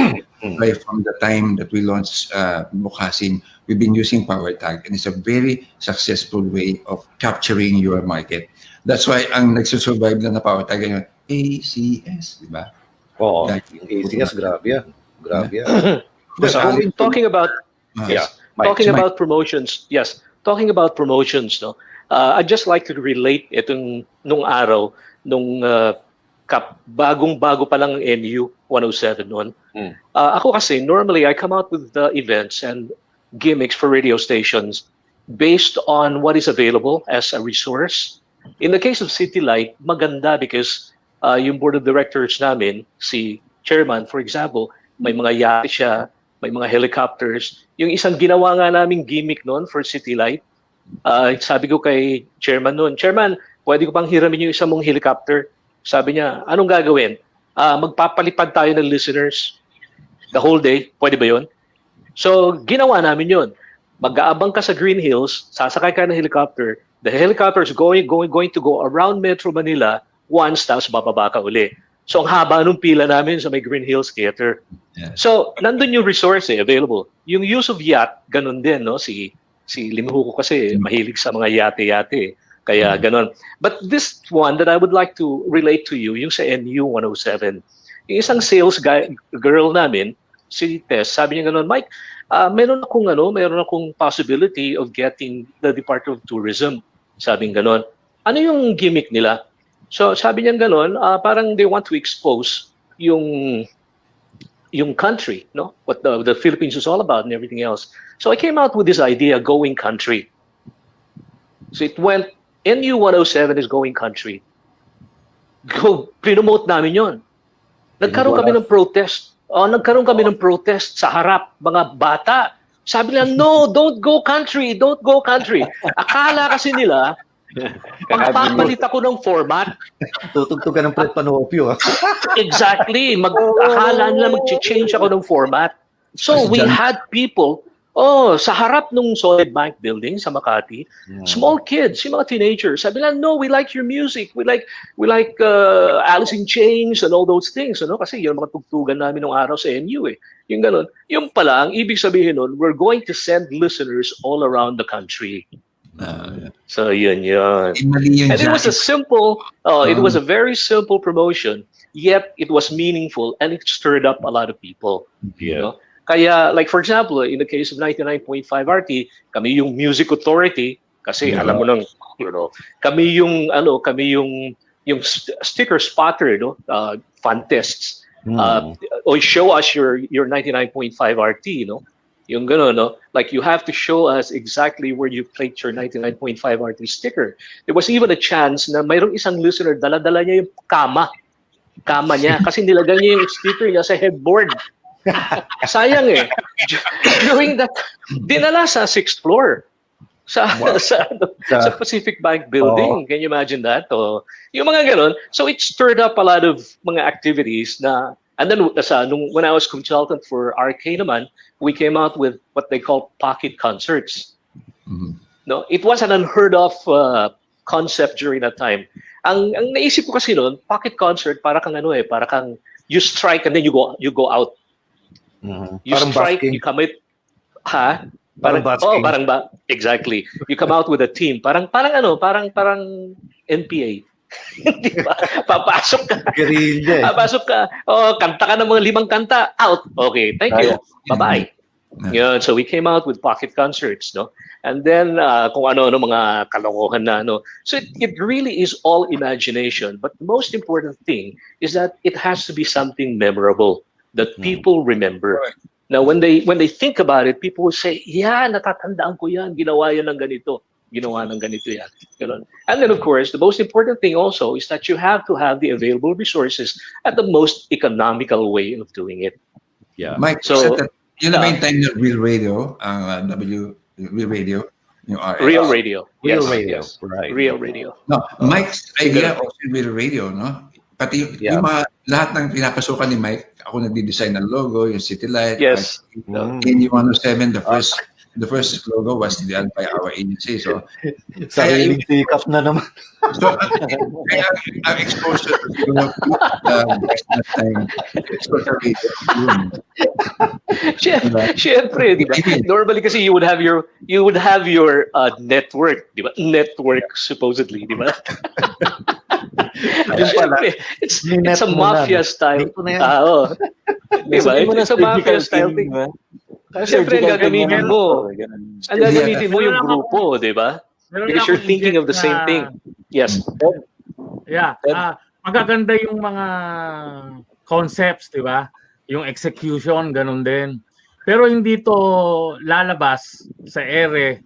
Right from the time that we launched Bukasin, we've been using power tag, and it's a very successful way of capturing your market. That's why ang nagsusurvive na power tag ngayon, ACS, di ba? Oo, yung ACS, grabe yan. Grabe yan. Talking about talking about promotions, talking about promotions, no. I'd just like to relate itong nung araw nung bagong-bago pa lang NU 107 noon. Ako kasi normally I come out with the events and gimmicks for radio stations based on what is available as a resource. In the case of City Light, maganda because yung board of directors namin, si chairman for example, may mga yate siya, may mga helicopters. Yung isang ginawa nga naming gimmick noon for City Light, sabi ko kay chairman noon, Chairman, pwede ko bang hiramin yung isang mong helicopter? Sabi niya, anong gagawin? Magpapalipad tayo ng listeners the whole day. Pwede ba yun? So, ginawa namin yun. Mag-aabang ka sa Green Hills, sasakay ka ng helicopter, the helicopter is going to go around Metro Manila once, tapos bababa ka uli. So, ang haba nung pila namin sa may Green Hills Theater. Yeah. So, nandun yung resource available. Yung use of yacht, ganun din, no? Si Limho ko kasi mahilig sa mga yate-yate. Kaya ganon. But this one that I would like to relate to you, yung sa NU 107, yung isang sales girl namin, si Tess, sabi niya ganon, Mike, meron akong possibility of getting the Department of Tourism. Sabi niya ganon. Ano yung gimmick nila? So sabi niya ganon, parang they want to expose yung country, no? What the Philippines is all about and everything else. So I came out with this idea, going country. So it went, NU 107 is going country. Promote namin yon. Nagkaroon kami ng protest. Nagkaroon kami ng protest sa harap, mga bata. Sabi nila, no, don't go country, don't go country. Akala kasi nila, magpapalit ako ng format. Tutugtog ka ng Fred Panopio. Exactly. Akala nila mag-change ako ng format. So we had people, sa harap nung Solid Bank building sa Makati, small kids, yung mga teenagers, sabi nila, no, we like your music. We like Alice in Chains and all those things. Ano? Kasi yun mga tugtugan namin nung araw sa NU eh. Yung ganun. Yung pala, ang ibig sabihin nun, we're going to send listeners all around the country. So yun. And it was a simple, it was a very simple promotion, yet it was meaningful and it stirred up a lot of people. You know? Kaya, like for example, in the case of 99.5 RT, kami yung music authority, kasi alam mo nang, kami yung sticker spotter, contests. Or show us your 99.5 RT, yung gano'n, no? Like you have to show us exactly where you placed your 99.5 RT sticker. There was even a chance na mayroong isang listener, dala-dala niya yung kama niya, kasi nilagay niya yung sticker niya sa headboard. Sayang eh. Doing that, dinala sa 6th floor. Sa Pacific Bank building. Can you imagine that? Yung mga ganon. So it stirred up a lot of mga activities na, and then when I was consultant for RK naman, we came out with what they call pocket concerts. No, it was an unheard of concept during that time. Ang naisip ko kasi noon, pocket concert para kang ano para kang you strike and then you go out. You Parang strike, busking. you commit, ha? Parang busking. parang ba? Exactly. You come out with a team. Parang NPA. Di ba? Papasok ka. Guerrilla. Papasok ka. Kanta ka ng mga 5 kanta. Out. Okay, thank you. Bye-bye. Yeah, so we came out with pocket concerts, no? And then kung ano mga kalokohan na ano. So it really is all imagination, but the most important thing is that it has to be something memorable that people remember. Right. Now when they think about it, people will say, "Yeah, natatandaan ko 'yan, ginawa 'yan ng ganito." Ginawa ng ganito yan. Ganun. And then of course, the most important thing also is that you have to have the available resources at the most economical way of doing it. Yeah. Mike, So, yun na ba yung time ng Real Radio, ang Real Radio, yung RS? Real radio. Real Yes, radio. yes. Right. Real radio. No, Mike's idea of Real Radio, no? Pati yung mga, lahat ng pinapasukan ni Mike, ako nagdi-design ng logo, yung City Light, Yes. in 107, the first logo was done by our agency. So, Sariling sikap na naman. so kaya ang exposure to that time, exposure to Siyempre, di ba? Normally kasi you would have your network, di ba? Network supposedly, di ba? Siyempre, it's a mafia style. Di ba? It's a mafia style thing. Siyempre, ang gagamitin mo yung grupo, di ba? Because you're thinking of the same thing. Yes. Yeah. Magaganda yung mga concepts, di ba? Yung execution, ganun din. Pero hindi to lalabas sa ere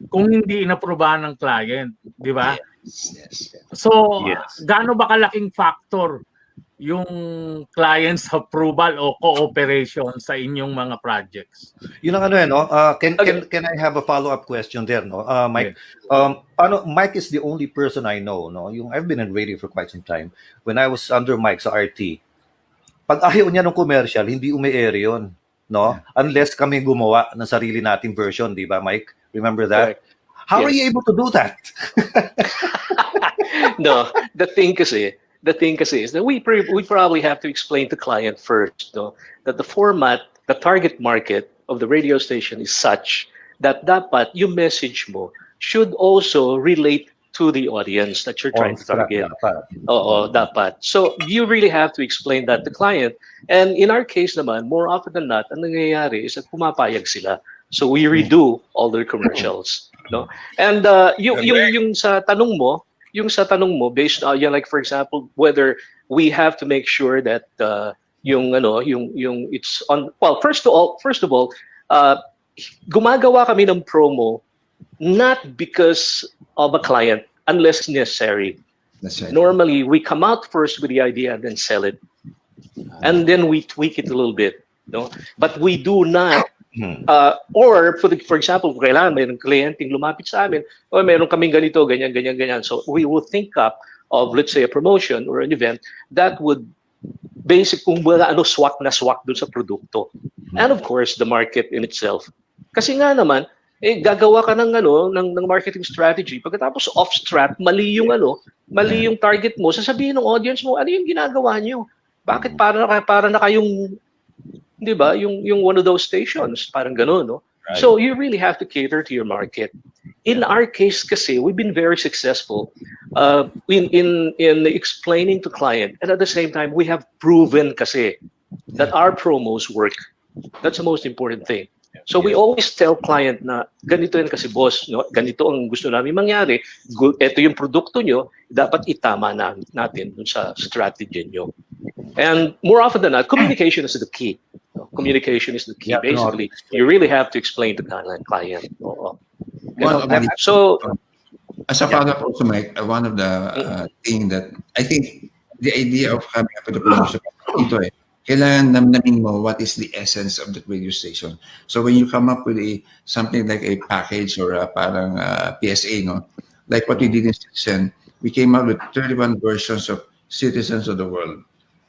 kung hindi inaprobahan ng client, di ba? Yes. So, gaano ba kalaking factor yung client's approval o cooperation sa inyong mga projects? Yun ang no? Can I have a follow-up question there, no? Mike, Mike is the only person I know, no? I've been in radio for quite some time. When I was under Mike sa RT, pag ayaw niya ng commercial, hindi umi-air yun, no? Unless kami gumawa ng sarili nating version, di ba, Mike? Remember that? Correct. How are you able to do that? No, the thing kasi is that we probably have to explain to client first, no, that the format, the target market of the radio station is such that dapat yung message mo should also relate to the audience that you're trying to target. Dapat. So you really have to explain that to client. And in our case naman, more often than not, ang nangyayari is that pumapayag sila. So we redo all their commercials, no? And yung sa tanong mo, based on like for example, whether we have to make sure that yung it's on. Well, first of all, gumagawa kami ng promo not because of a client unless necessary. That's right. Normally, we come out first with the idea and then sell it, and then we tweak it a little bit, no? But we do not. Or for example, kailangan mayroong kliyenteng lumapit sa amin, o mayroon kaming ganito, ganyan. So we will think up of, let's say, a promotion or an event that would kung swak na swak dun sa produkto. And of course, the market in itself. Kasi nga naman, gagawa ka ng marketing strategy. Pagkatapos off-strat, mali yung target mo, sasabihin ng audience mo, ano yung ginagawa niyo? Bakit para na kayong, di ba, yung one of those stations, parang gano'n, no? Right. So you really have to cater to your market. In our case kasi, we've been very successful in explaining to client, and at the same time, we have proven kasi that our promos work. That's the most important thing. So we always tell client na ganito yan kasi boss, no? Ganito ang gusto namin mangyari. Ito yung produkto nyo, dapat itama natin dun sa strategy nyo. And more often than not, communication is the key. Communication is the key. Basically, you really have to explain to the client. So, as a follow-up also, Mike, one of the thing that I think the idea of having a promotion ito kailangan namnamin mo what is the essence of the radio station. So when you come up with something like a package or parang PSA, no, like what we did in Citizen, we came up with 31 versions of Citizens of the World.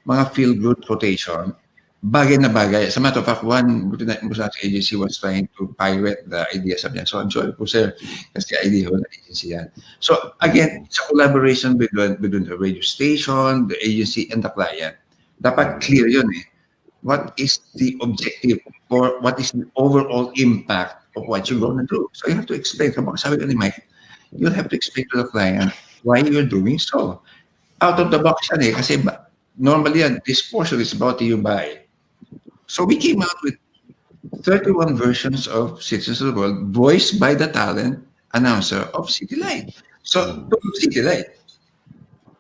Mga feel-good quotation bagay na bagay. As a matter of fact, one multinational agency was trying to pirate the ideas of yan. So I'm sorry po, sir, kasi idea ko na agency yan. So again, it's a collaboration between the radio station, the agency, and the client. Dapat clear yun eh. What is the objective or what is the overall impact of what you're going to do? So you have to explain. Kapag sabi ko ni Mike, you'll have to explain to the client why you're doing so. Out of the box yan eh, kasi normally yan, this portion is brought to you by. So we came out with 31 versions of Citizens of the World voiced by the talent announcer of City Light. So, City Light.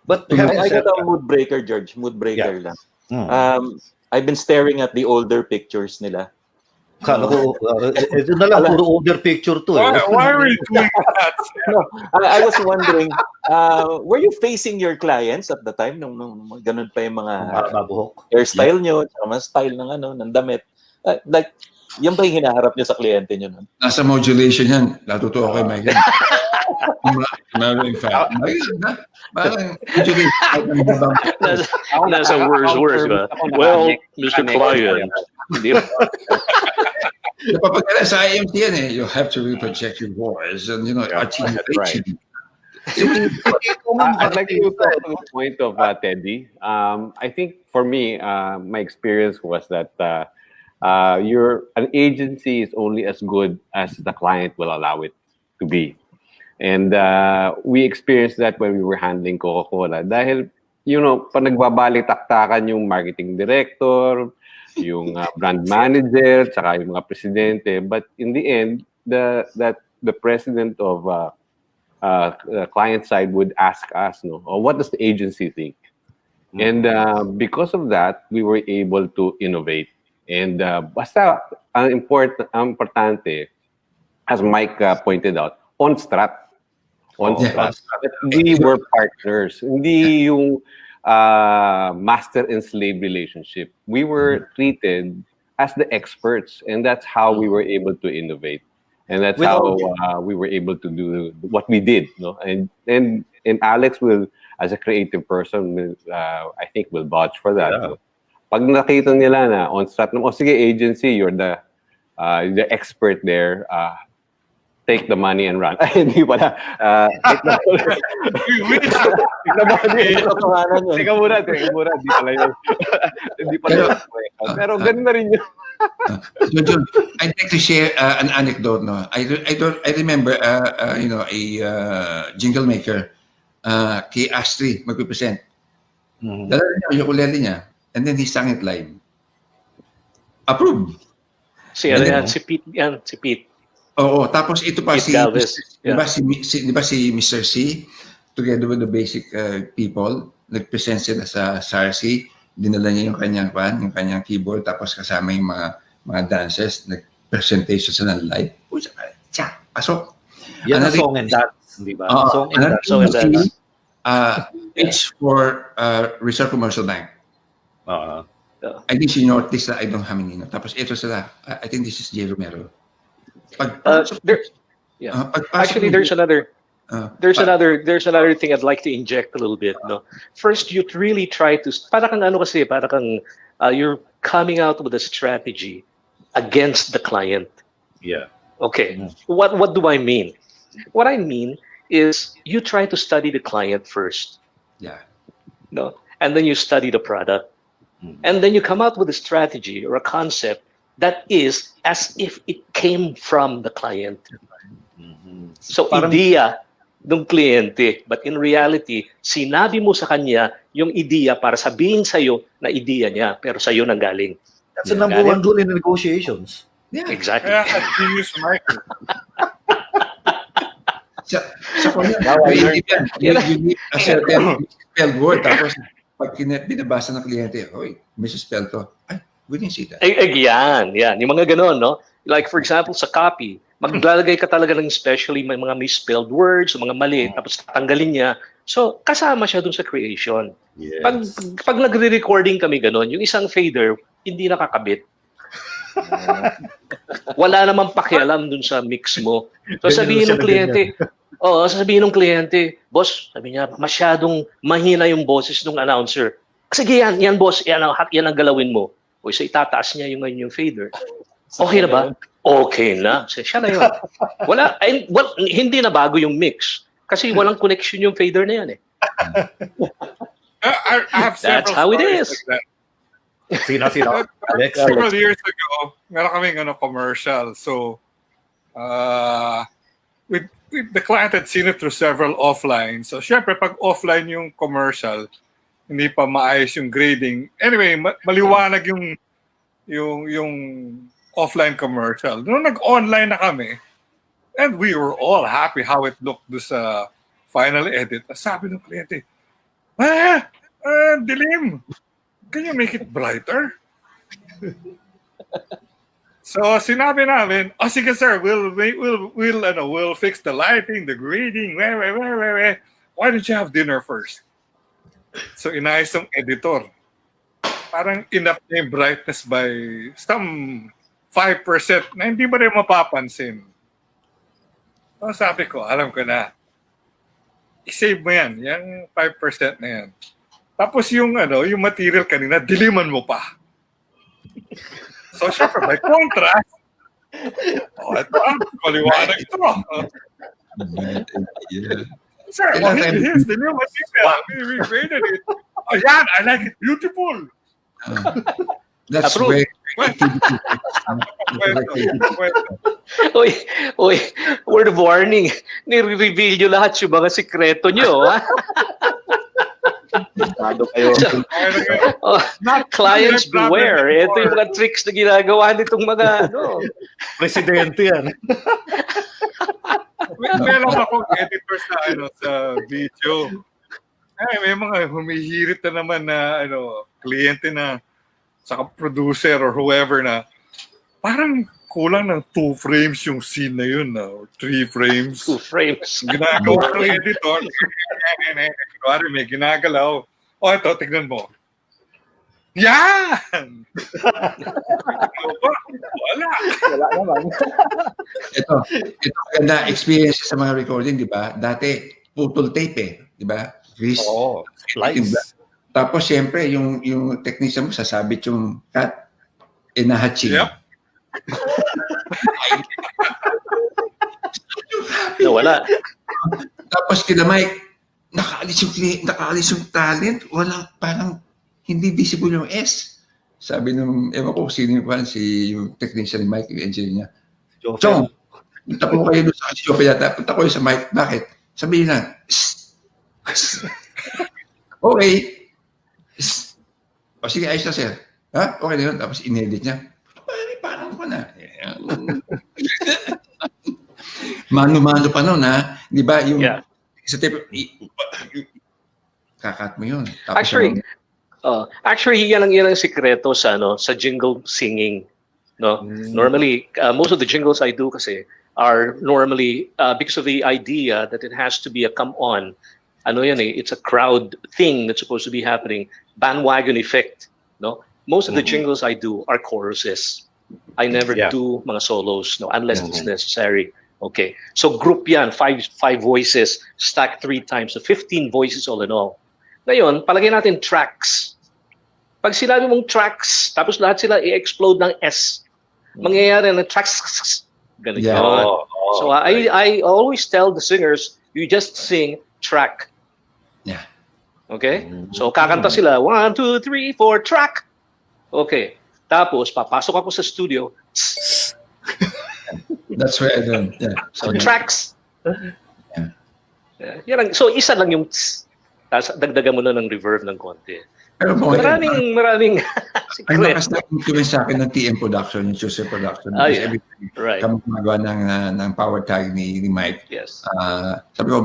But I got a mood breaker, George. Mood breaker lang. I've been staring at the older pictures nila. Kala ko, ito na lang, puro older picture to. Why are we doing that? No, I was wondering, were you facing your clients at the time nung ganun pa yung mga babuhok hairstyle nyo, mga style ng ng damit? Like, yan ba yung hinaharap nyo sa kliyente nyo nun? Nasa modulation yan. Natutuwa kay Michael. In fact, parang modulation. Nasa words ba? Well, Mr. Client. Hindi ba? Napapagala sa IMT yan eh. You have to really project your voice and, articulation. I'd like to talk to the point of Teddy. I think for me, my experience was that an agency is only as good as the client will allow it to be. And we experienced that when we were handling Coca-Cola. Dahil, pag nagbabalik-taktakan yung marketing director, yung brand manager, tsaka yung mga presidente. But in the end, the president of the client side would ask us, what does the agency think? And because of that, we were able to innovate. And basta ang importante, as Mike pointed out, on strat. We were partners. Hindi yung master and slave relationship. We were treated as the experts, and that's how we were able to innovate. And that's how we were able to do what we did. And Alex will, as a creative person, I think will vouch for that. Yeah. Pag nakita nila na on strat, sige agency, you're the expert there. Take the money and run. Hindi pala. Take the money. Teka muna. Hindi pala yun. Hindi pala yun. Pero ganun na rin yun. John, I'd like to share an anecdote. No, I remember, a jingle maker, kay Astrid, magpipresent. Dala niya yung ukulele niya, and then he sang it live. Approved. Si Pete. Oo, tapos ito pa si Galvez. Di ba si Mr. C, together with the basic people, nag-present sila sa SARC, dinala niya yung kanyang keyboard, tapos kasama yung mga dancers, nag-presentation sila ng live. Pasok. Yan ang song and dance, di ba? Song and dance. It's for Reserve Commercial Bank. I think she noticed that I don't have any. Tapos ito sila, I think this is J. Romero. Actually, there's another thing I'd like to inject a little bit. No, first you really try to you're coming out with a strategy against the client. Yeah. Okay. What do I mean? What I mean is you try to study the client first. Yeah. No, and then you study the product, and then you come out with a strategy or a concept that is as if it came from the client. So, idea ng kliyente. But in reality, sinabi mo sa kanya yung idea para sabihin sa'yo na idea niya, pero sa'yo nang galing. That's the number one rule in the negotiations. Yeah, exactly. Yeah, genius, Michael. You need a certain spelled word, tapos pag binabasa ng kliyente, may spell to. We didn't see that. Yan. Yung mga ganon, no? Like, for example, sa copy, maglalagay ka talaga ng especially may mga misspelled words, mga mali, tapos tanggalin niya. So, kasama siya dun sa creation. Yes. Pag nagre-recording kami ganon, yung isang fader, hindi nakakabit. Wala namang pakialam dun sa mix mo. So, sabihin ng kliyente, boss, sabi niya, masyadong mahina yung boses ng announcer. Sige yan boss, yan ang galawin mo. O so itataas niya yung ngayon yung fader. Okay na ba? Okay na. So, siya na yun. Hindi na bago yung mix. Kasi walang connection yung fader na yan eh. I have That's several how it stories is. like that. Sino? Alex? Several years ago, meron kaming commercial. So, with the client had seen it through several offline. So, syempre, pag offline yung commercial, hindi pa maayos yung grading. Anyway, maliwanag yung offline commercial. Noong nag-online na kami, and we were all happy how it looked do sa final edit. Sabi ng kliyente, dilim. Can you make it brighter? So sinabi namin, sige sir, we'll fix the lighting, the grading. Why don't you have dinner first? So inayos ng editor. Parang enough na yung brightness by some 5% na hindi ba rin mapapansin. So sabi ko, alam ko na. I-save mo yan, yung 5% na yan. Tapos yung material kanina, diliman mo pa. So syempre, by contrast, ito maliwanag ito. Sir, here's the new material. We graded it. Yan, I like it. Beautiful. That's Approve. Uy, word of warning. Nire-reveal nyo lahat yung mga sikreto nyo, ha? Clients beware. Ito yung mga tricks na ginagawa nitong mga Presidente yan. Meron akong editor sa video. May mga humihirit na naman na kliyente na saka producer or whoever na parang kulang ng 2 frames yung scene na yun or 3 frames. 2 frames. Ginagawa ng editor. Kunwari may ginagalaw. Ito, tignan mo. Yan! Wala naman. Ito maganda experience sa mga recording, di ba? Dati, putol tape eh, di ba? Slice. Tapos, siyempre, yung technician mo, sasabit yung cut, inahatching. Yep. Wala. Tapos, kina Mike, nakaalis yung talent, wala, parang hindi visible yung S. Sabi nung, ewan ko, sino yung technician ni Mike, yung engineer niya. Chong, punta ko kayo doon sa Jope yata, punta ko sa Mike, bakit? Sabi niya, okay. O sige, ayos na sir. Ha? Okay na yun. Tapos inedit niya. Parang ko na. Mano-mano pa nun, ha? Di ba? Yung sa tape, kakat mo yun. Tapos Actually, yan ang sikreto sa jingle singing. No? Normally, most of the jingles I do kasi are normally because of the idea that it has to be a come-on. It's a crowd thing that's supposed to be happening. Bandwagon effect. No? Most of the jingles I do are choruses. I never do mga solos, unless it's necessary. Okay. So group yan, five voices, stacked 3 times, so 15 voices all in all. Ngayon, palagay natin tracks. Pag sinabi mong tracks, tapos lahat sila i-explode ng S, mangyayari ng tracks. Ganun yun. So I always tell the singers, you just sing track. Yeah. Okay? So kakanta sila, 1, 2, 3, 4, track. Okay. Tapos, papasok ako sa studio. That's where I don't. Yeah. So, tracks. Yeah. So, isa lang yung tss. Tapos, dagdagan mo na ng reverb ng konti. Pero maraming ay influence sa akin ng TM Production, yung Joseph Production. Right. Kami gumagawa ng power tag ni Mike. Yes. Sabi ko,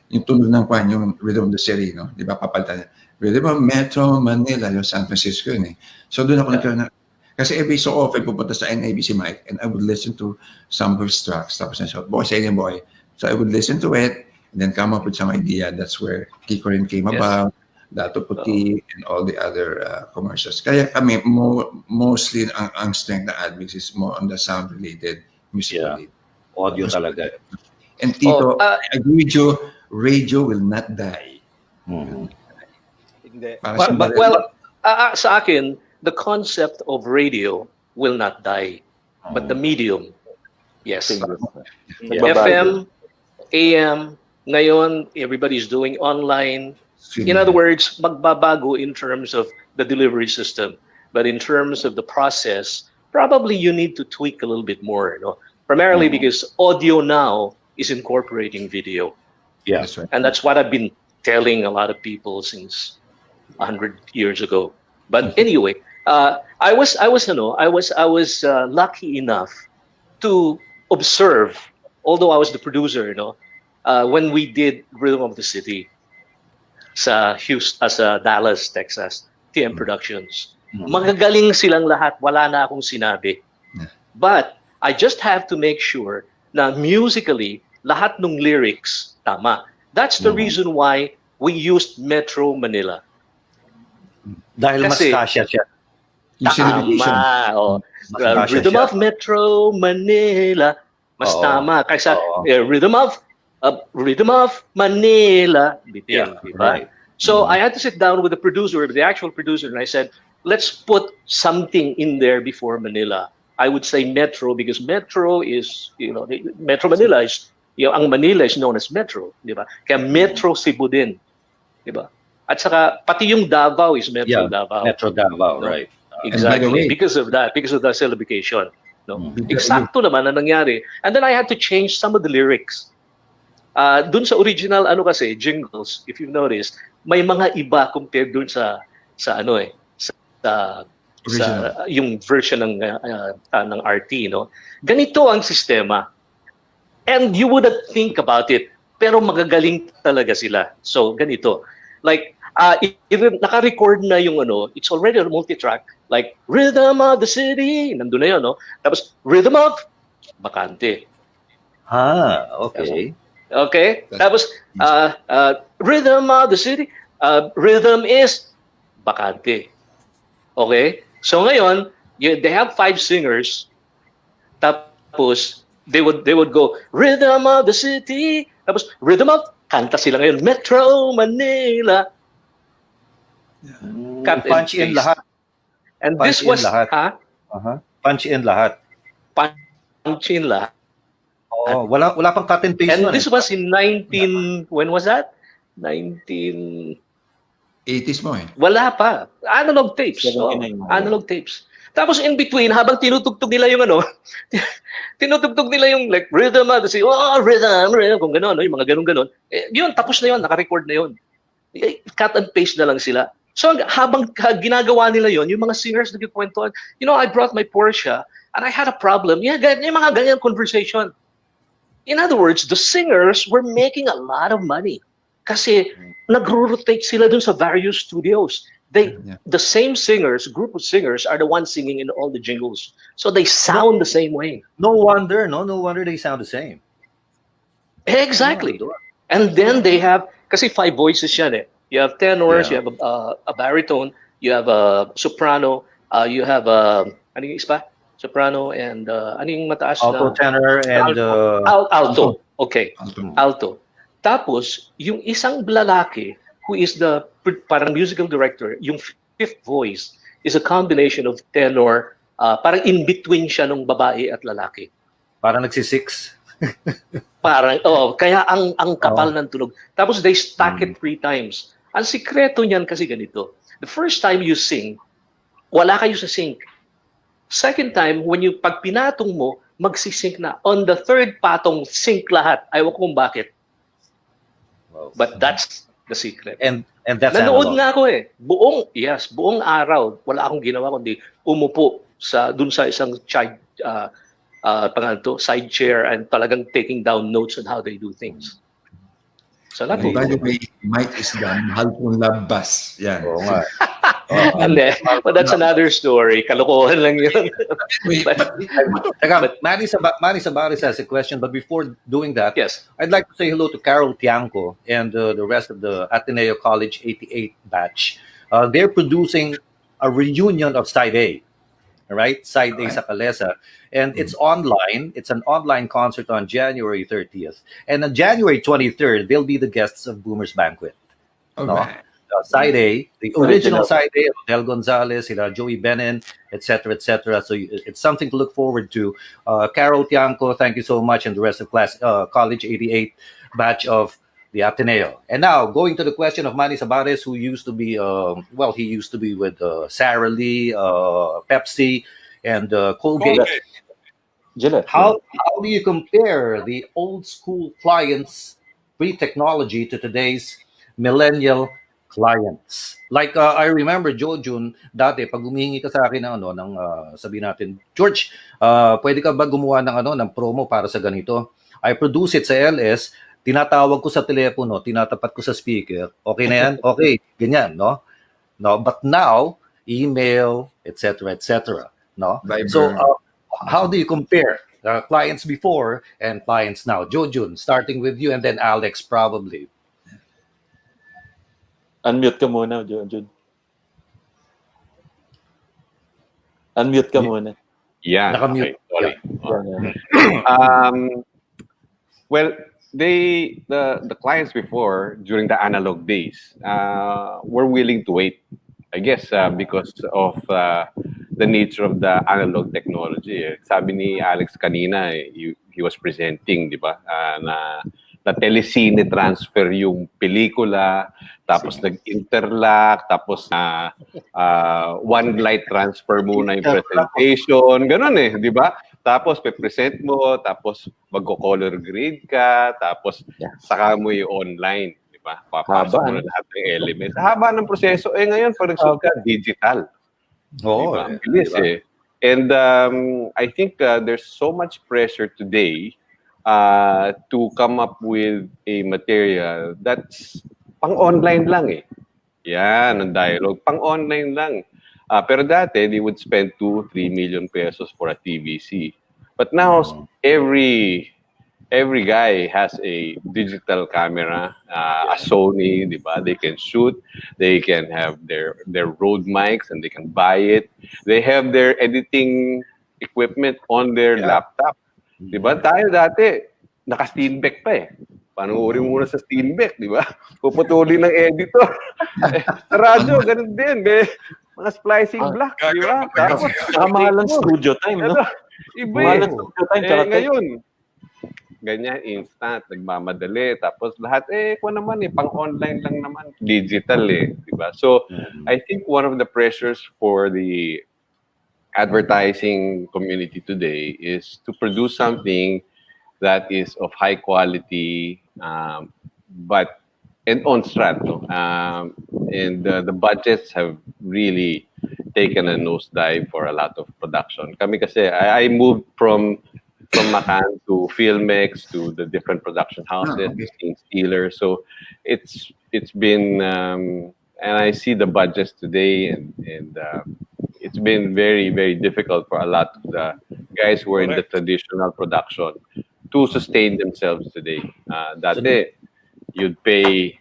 yung tunog ng kwan, yung Rhythm of the City, no? Di ba, papalitan niya. Rhythm of Metro Manila, yung San Francisco yun eh. So, doon ako nagkaroon na, kasi every so often pupunta sa NABC Mike and I would listen to some of his tracks. Tapos na siya, boy, say niya, boy. So I would listen to it and then come up with some idea. That's where Kikorin came about, Dato Puti, and all the other commercials. Kaya kami, mostly ang strength na Admix is more on the sound-related, music-related. Audio talaga. And Tito, I agree with you, radio will not die. Well, sa akin, the concept of radio will not die, but the medium, yes. FM, AM, ngayon, everybody's doing online. In other words, magbabago in terms of the delivery system. But in terms of the process, probably you need to tweak a little bit more. Primarily because audio now is incorporating video. Yeah. That's right. And that's what I've been telling a lot of people since 100 years ago. But anyway, I was lucky enough to observe, although I was the producer, when we did Rhythm of the City sa Houston, sa Dallas, Texas, TM Productions. Magagaling silang lahat, wala na akong sinabi. But I just have to make sure na musically, lahat ng lyrics tama. That's the reason why we used Metro Manila. Dahil mas Kasi- kasya siya. Yung syllabation. Tama. Oh. Mas kasya Rhythm siya. of Metro Manila. Mas Oo. tama. Kaysa Oo. Rhythm of Manila. Bitin, Yeah, diba? right. So I had to sit down with the producer, the actual producer, and I said, let's put something in there before Manila. I would say Metro because Metro is, Metro Manila is, ang Manila is known as Metro, di ba? Kaya Metro Cebu din, di ba? At saka pati yung Davao is Metro Yeah, Davao. Metro Davao, No. right. Exactly. way- Because of that, because of the syllabication. No? Mm. Eksakto naman ang nangyari. And then I had to change some of the lyrics. Dun sa original kasi jingles, if you've noticed, may mga iba compared dun sa yung version ng RT, Ganito ang sistema. And you wouldn't think about it, pero magagaling talaga sila. So ganito. Like naka-record na yung it's already a multi-track, like Rhythm of the City, nandun na yun, Tapos Rhythm of Bakante. Okay. Okay? Tapos Rhythm of the City, rhythm is Bakante. Okay? So ngayon, they have 5 singers. Tapos they would go Rhythm of the City. Tapos Rhythm of kanta sila ngayon Metro Manila. Cut and Punch in paste. lahat. And Punch this in was lahat. Punch in lahat. punch in lahat. Oh, wala pang cut and paste And nun, this was in when was that? 80s mo eh. Wala pa. Analog tapes. 79. Analog tapes. Tapos in between, habang tinutugtog nila yung tinutugtog nila yung like rhythm, rhythm, kung gano'n, yung mga ganun-ganon. Yun, tapos na yun, naka-record na yun. Cut and paste na lang sila. So habang ginagawa nila yun, yung mga singers nagkikwentuhan, I brought my Porsche and I had a problem. Yeah, yung mga ganyan conversation. In other words, the singers were making a lot of money. Kasi nagro-rotate sila dun sa various studios. The same singers, group of singers, are the ones singing in all the jingles. So they sound the same way. No wonder they sound the same. Exactly. And then they have, kasi 5 voices yan eh. You have tenors, Yeah. you have a baritone, you have a soprano, you have ano yung isa? Soprano and ano yung mataas Alto, na? tenor, and Alto. Okay. Alto. Alto. Tapos, yung isang lalaki who is the parang musical director, yung 5th voice is a combination of tenor, parang in between siya ng babae at lalaki. parang nagsisix. Parang, kaya ang kapal ng tunog. Tapos they stack it 3 times. Ang sikreto niyan kasi ganito. The first time you sing, wala kayo sa sync. Second time, pag pinatong mo, magsisync na. On the third patong, sync lahat. Ayaw ko kung bakit. Wow. But that's the secret. And that's Nanood analog. nga ako eh. Buong araw, wala akong ginawa kundi umupo dun sa isang side chair and talagang taking down notes on how they do things. So By the way, Mike is the mahal kong labas. Yan. Oo nga. Hindi. But that's another story. Kalokohan lang yun. Wait, Teka, Manny Sabaris has a question, but before doing that, Yes. I'd like to say hello to Carol Tianco and the rest of the Ateneo College 88 batch. They're producing a reunion of Side A, right? Side A sa Calesa. And it's online. It's an online concert on January 30th. And on January 23rd, they'll be the guests of Boomer's Banquet. all No. right. Side A, the Original. original Side A, Del Gonzalez, sila Joey Benin, etc., etc. So it's something to look forward to. Carol Tianco, thank you so much, and the rest of College 88 batch of the Ateneo. And now going to the question of Manny Sabares, who used to be, he used to be with Sara Lee, Pepsi, and Colgate. Colgate. Gillette. How do you compare the old school clients pre-technology to today's millennial clients? Like I remember Joe Jun, dati pag humihingi ka sa akin ng sabi natin, George, pwede ka ba gumawa ng promo para sa ganito? I produce it sa LS, tinatawag ko sa telepono, tinatapat ko sa speaker. Okay na yan? Okay, ganyan, no? No, but now email, etc., etc., no? Viber. So how do you compare clients before and clients now? Jojun, starting with you, and then Alex probably. Unmute ka muna, Jun. Unmute ka muna. Yeah. Nakamute. Okay, sorry. Yeah. Well, the clients before, during the analog days, were willing to wait. I guess because of the nature of the analog technology. Sabi ni Alex kanina, he was presenting, di ba? Na telesine transfer yung pelikula, tapos nag-interlock, tapos one light transfer muna yung presentation, ganun di ba? Tapos pe-present mo, tapos magko-color grade ka, tapos saka mo yung online. Papasok mo na lahat ng elements. Haba ng proseso. Ngayon, pag nagsuot ka, digital. Oh, diba? Bilis And I think there's so much pressure today to come up with a material that's pang-online lang Yan, ang dialogue. Pang-online lang. Pero dati, they would spend 2-3 million pesos for a TVC. But now, every guy has a digital camera, a Sony, di ba? They can shoot, they can have their Rode mics and they can buy it. They have their editing equipment on their laptop. Di ba? Tayo dati, naka-Steenbeck pa Panuorin muna sa Steenbeck, di ba? Puputulin ng editor. Sa radyo, ganun din. Mga splicing block, di ba? Tapos, mahal ng studio time, no? Iba ngayon, ganyan, instant, nagmamadali. Tapos lahat, kung naman pang-online lang naman. Digital diba? So, I think one of the pressures for the advertising community today is to produce something that is of high quality, and on strat. And the budgets have really taken a nosedive for a lot of production. Kami kasi, I moved from Macan to Filmex to the different production houses, Scene Stealer. So it's been, and I see the budgets today, and it's been very, very difficult for a lot of the guys who are in the traditional production to sustain themselves today. Dati, you'd pay,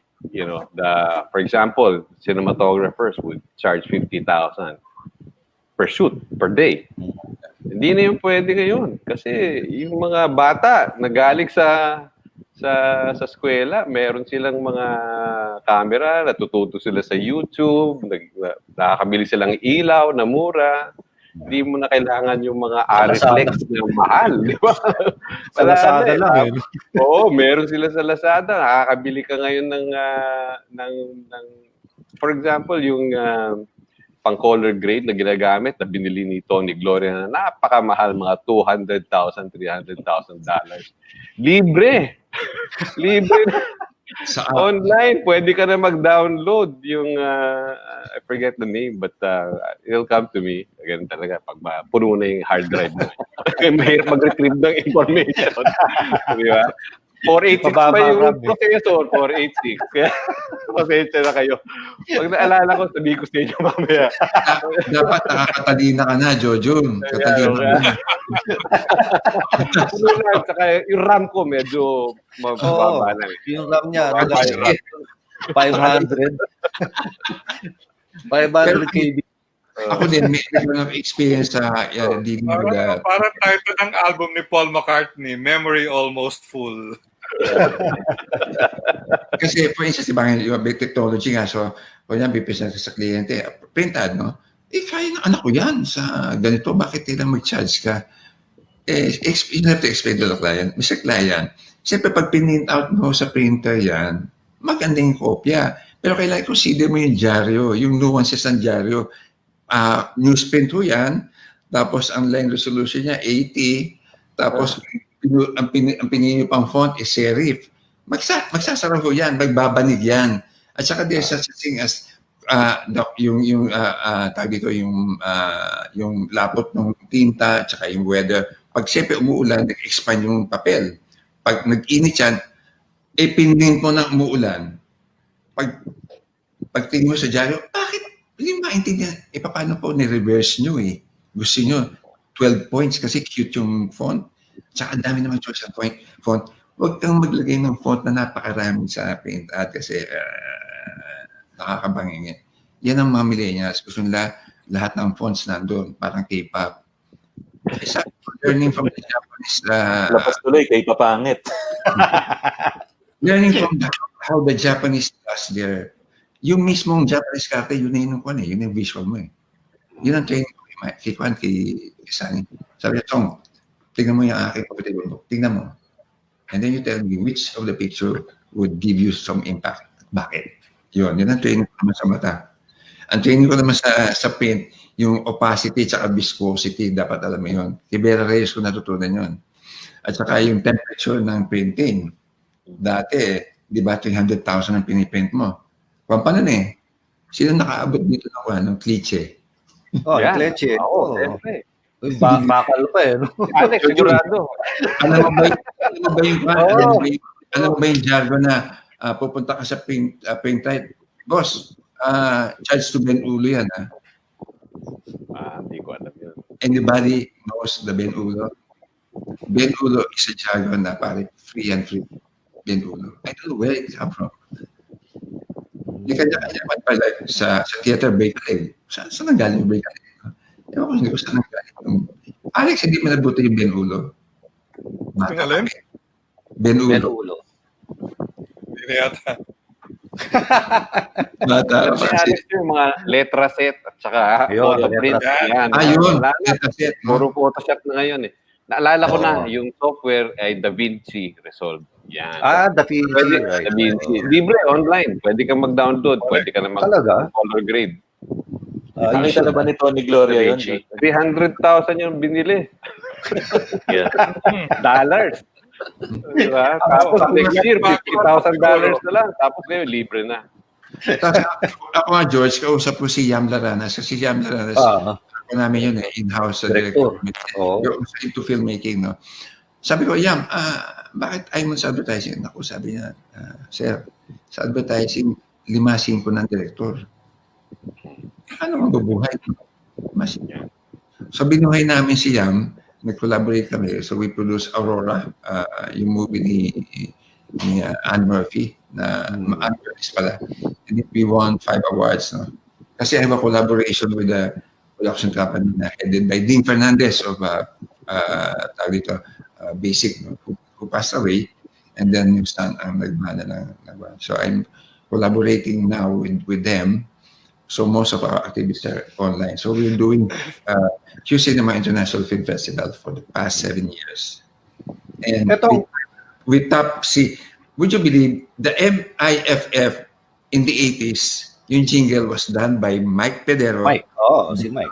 for example, cinematographers would charge 50,000 per shoot per day. Hindi na yung pwede ngayon kasi yung mga bata nagaling sa eskwela, meron silang mga camera, natututo sila sa YouTube, nakakabili silang ilaw na mura. Hindi mo na kailangan yung mga reflex na mahal, di ba? Sa Lazada lang Oo, meron sila sa Lazada. Nakakabili ka ngayon ng for example, yung pang-color grade na ginagamit na binili ni Tony Gloria na napakamahal, mga $200,000, $300,000. Libre! Libre na. Online, pwede ka na mag-download yung, I forget the name, but it'll come to me. Again talaga, pag puno na yung hard drive mo. Mahirap mag-retrieve ng information. Di ba? 486 pa yung processor, 486. Kaya, pasensya na kayo. Pag naalala ko, sabihin ko sa inyo mamaya. Dapat nakakatalina ka na, Jojun. Katalina ka na. Saka yung RAM ko medyo mababa lang. Yung RAM niya, 500. 500 KB. Ako din, may experience sa Parang title ng album ni Paul McCartney, Memory Almost Full. Kasi for instance, diba, yung big technology nga, so, kung yan, bipresent sa kliyente, printad, no? Kaya ng anak ko yan sa ganito, bakit kailangan mag-charge ka? You have to explain to the client. Mr. Client, siyempre pag pinint out mo sa printer yan, maganda yung kopya. Pero kailangan consider mo yung dyaryo, yung nuances ng dyaryo. Newsprint ho yan, tapos ang line resolution niya 80, tapos ang pinili pang font is serif. Magsasara ho yan, magbabanig yan. At saka there's such a thing as tawag dito, yung lapot ng tinta, at saka yung weather. Pag siyempre umuulan, nag-expand yung papel. Pag nag-init yan, pinint mo ng umuulan. Pag tingin mo sa dyaryo, bakit? Hindi maintindihan. Paano po ni-reverse nyo eh? Gusto nyo 12 points kasi cute yung font. Tsaka ang dami naman choice ng font. Huwag kang maglagay ng font na napakarami sa print ad kasi nakakabangingin. Yan ang mga millennials. Gusto nila lahat ng fonts nandun. Parang K-pop. Isa, learning from the Japanese. Lapas tuloy, kay papangit. Learning from how the Japanese does their... Yung mismong Japanese karte, yun na yun yun yung visual mo eh. Yun ang training ko kay Sunny. Sabi niya, Tong, tingnan mo yung aking kapatid mo. Tingnan mo. And then you tell me which of the picture would give you some impact. Bakit? Yun ang training ko naman sa mata. Ang training ko naman sa print, yung opacity at viscosity, dapat alam mo yun. Kay Vera Reyes ko natutunan yun. At saka yung temperature ng printing. Dati, di ba, 300,000 ang piniprint mo. Paano eh? Sino nakaabot dito ng klitse? Yeah. Klitse. Oo, siyempre. Bakal pa eh. No? Alex, sigurado. Ano ba yung jargon na pupunta ka sa print type? Boss, charge to Ben Ulo yan. Hindi ko alam yun. Anybody knows the Ben Ulo? Ben Ulo is a jargon na pare free and free. Ben Ulo. I don't know where it come from. Hindi kanya-kanya pala sa theater break leg. Saan nanggaling yung break leg? Ewan ko, hindi ko saan nanggaling. Alex, hindi mo nabuti yung Ben Ulo. Pingalim? Ben Ben Ulo. Ulo. Hindi na yata. Bata. Kasi yung mga letra set at saka photoprint. Yan. Yun. Letra set. Puro Photoshop na ngayon eh. Naalala ko na, yung software ay DaVinci Resolve. Yan. DaVinci. Right. DaVinci. Libre, online. Pwede kang mag-download. Pwede ka na mag-color grade. Nakita na ba ni Tony Gloria yun? 300,000 yung binili. Dollars. Diba? Tapos next year, $50,000 na lang. Tapos ngayon, libre na. Ako nga, George, kausap ko si Yam Laranas. Kasi si Yam Laranas, ako namin yun in-house director. You're also into filmmaking, no? Sabi ko, Yam, bakit ayaw mo sa advertising? Ako, sabi niya, sir, sa advertising, 5-5 ng director. Ano mabubuhay? So, binuhay namin si Yam, nag-collaborate kami. So, we produced Aurora, yung movie ni Anne Murphy, na Anne Murphy pala. And we won 5 awards, no? Kasi I have a collaboration with the production company na headed by Dean Fernandez of Basic, no? who passed away. And then yung son ang nagmana ng so I'm collaborating now with them. So most of our activities are online. So we're doing Q Cinema International Film Festival for the past 7 years. And we top would you believe the MIFF in the 80s, yung jingle was done by Mike Pedero. Si Mike.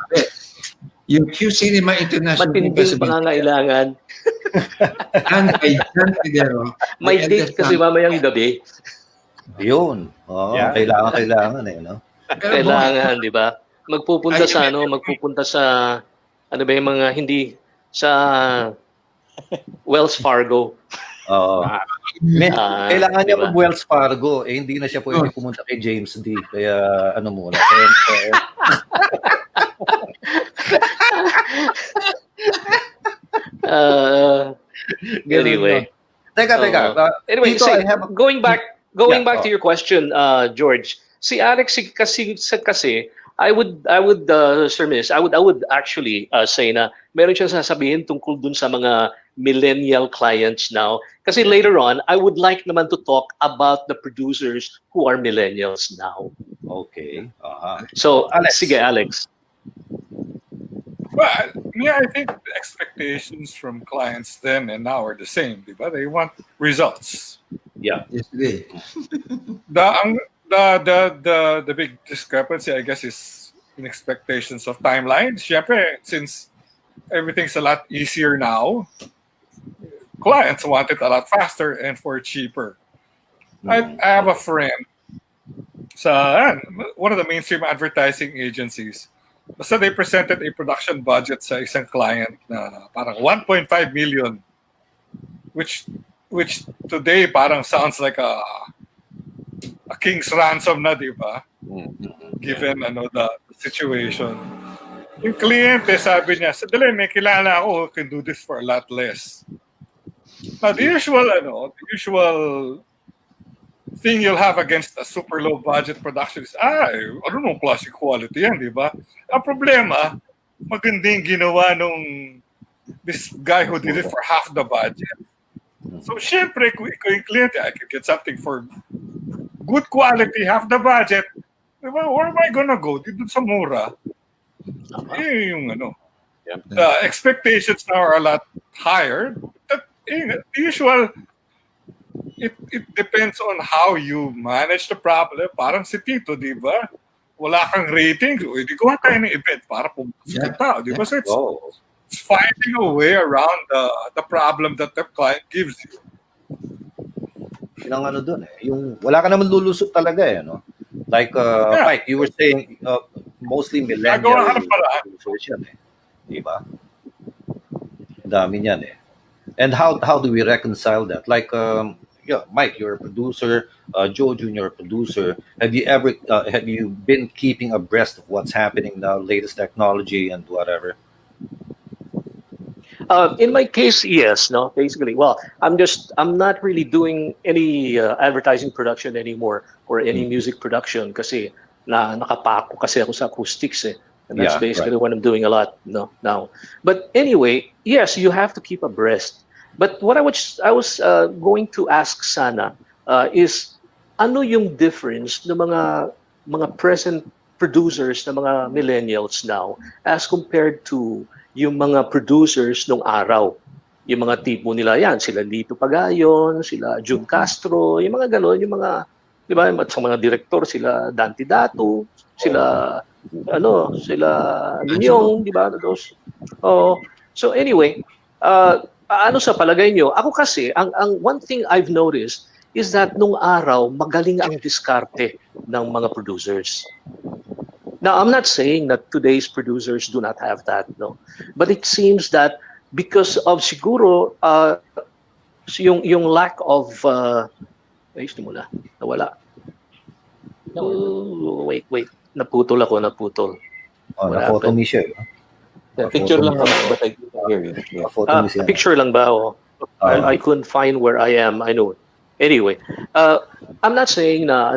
Yung Q Cinema International Film Festival. Matinding pangangailangan. And by John Pedero. May date kasi mamayang gabi. Yun. Kailangan eh, no? Kailangan, di ba? Magpupunta sa ano ba yung mga hindi sa Wells Fargo. Kailangan niya diba? mag-Wells Fargo. Hindi na siya pwede pumunta kay James D. Kaya ano muna. Anyway. Teka. Anyway, going back to your question, George. Si Alex kasi Sir Miss, I would actually say na meron siyang sasabihin tungkol dun sa mga millennial clients now. Kasi later on, I would like naman to talk about the producers who are millennials now. Okay. So, Alex. sige, Alex. Well, yeah, I think the expectations from clients then and now are the same, diba? They want results. Yeah. Yesterday. The big discrepancy, I guess, is in expectations of timelines. Syempre, since everything's a lot easier now, clients want it a lot faster and for cheaper. I have a friend sa one of the mainstream advertising agencies. Basta they presented a production budget sa isang client na parang 1.5 million, which today parang sounds like a king's ransom na, di ba? Given the situation. Yung kliyente sabi niya, sadali, may kilala ako who can do this for a lot less. Now, the usual thing you'll have against a super low budget production is, I don't know, classic quality yan, di ba? Ang problema, maganda yung ginawa nung this guy who did it for half the budget. So, syempre, kung yung kliyente, I can get something for good quality, half the budget. Di ba? Where am I gonna go? Dito sa mura. Yung the expectations now are a lot higher. The usual, it depends on how you manage the problem. Parang si Tito, di ba? Wala kang rating. Di gawa tayo ng event para pumusok tao. Di ba? So it's finding a way around the problem that the client gives you. Yung dun yung wala ka naman lulusot talaga no? Like Mike, you were saying mostly millennial users yan di ba? Dami niyan And how do we reconcile that? Like Mike, you're a producer, Joe Jr. producer. Have you been keeping abreast of what's happening now, latest technology and whatever? In my case, yes. No, basically, well, I'm not really doing any advertising production anymore or any music production kasi nakapako kasi ako sa acoustics and that's basically what I'm doing a lot now. But anyway, yes, you have to keep abreast. But what I was going to ask sana is ano yung difference ng mga present producers ng mga millennials now as compared to yung mga producers nung araw. Yung mga tipo nila yan, sila Lito Pagayon, sila June Castro, yung mga gano'n, yung mga, di ba, sa mga direktor, sila Dante Dato, sila Minyong, di ba, those. So anyway, ano sa palagay nyo? Ako kasi, ang one thing I've noticed is that nung araw, magaling ang diskarte ng mga producers. Now, I'm not saying that today's producers do not have that, no. But it seems that because of siguro yung lack of nawala. Wait. Naputol. Na-photo ni siya. Picture lang naman, but I can hear you. Picture lang ba? I couldn't find where I am. I know. Anyway, I'm not saying na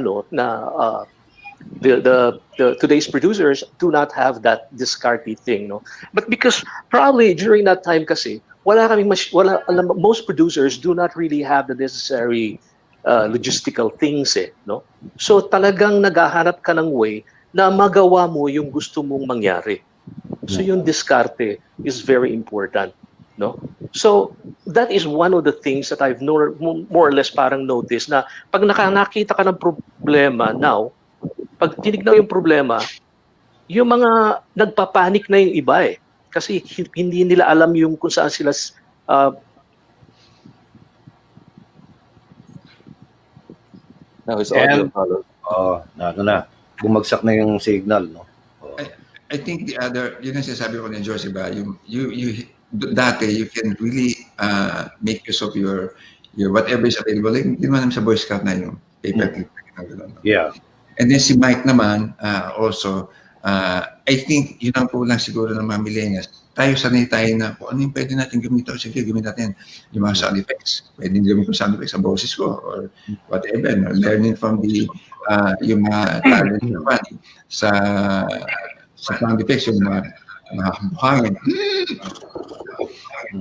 the today's producers do not have that discarty thing, no. But because probably during that time kasi most producers do not really have the necessary logistical things, no. So talagang naghahanap ka ng way na magawa mo yung gusto mong mangyari. So yung diskarte is very important, no? So that is one of the things that I've more or less parang noticed na pag nakita ka ng problema now, pag tinignan yung problema, yung mga nagpapanik na yung iba kasi hindi nila alam yung kung saan sila now it's audio bumagsak na yung signal, no? I think the other, yun ang sinasabi ko ni George, ba? Dati, you can really make use of your whatever is available. Hindi naman sa Boy Scout na yung paper clip. Yeah. And then si Mike naman, also, I think yun ang kulang siguro ng mga millennials. Tayo sanay tayo na kung ano yung pwede natin gamitin. Sige, gamitin natin yung mga sound effects. Pwede gamitin ko sound effects sa boses ko or whatever. No? Learning from the yung mga talent naman sa sound effects, yung mga buhangin.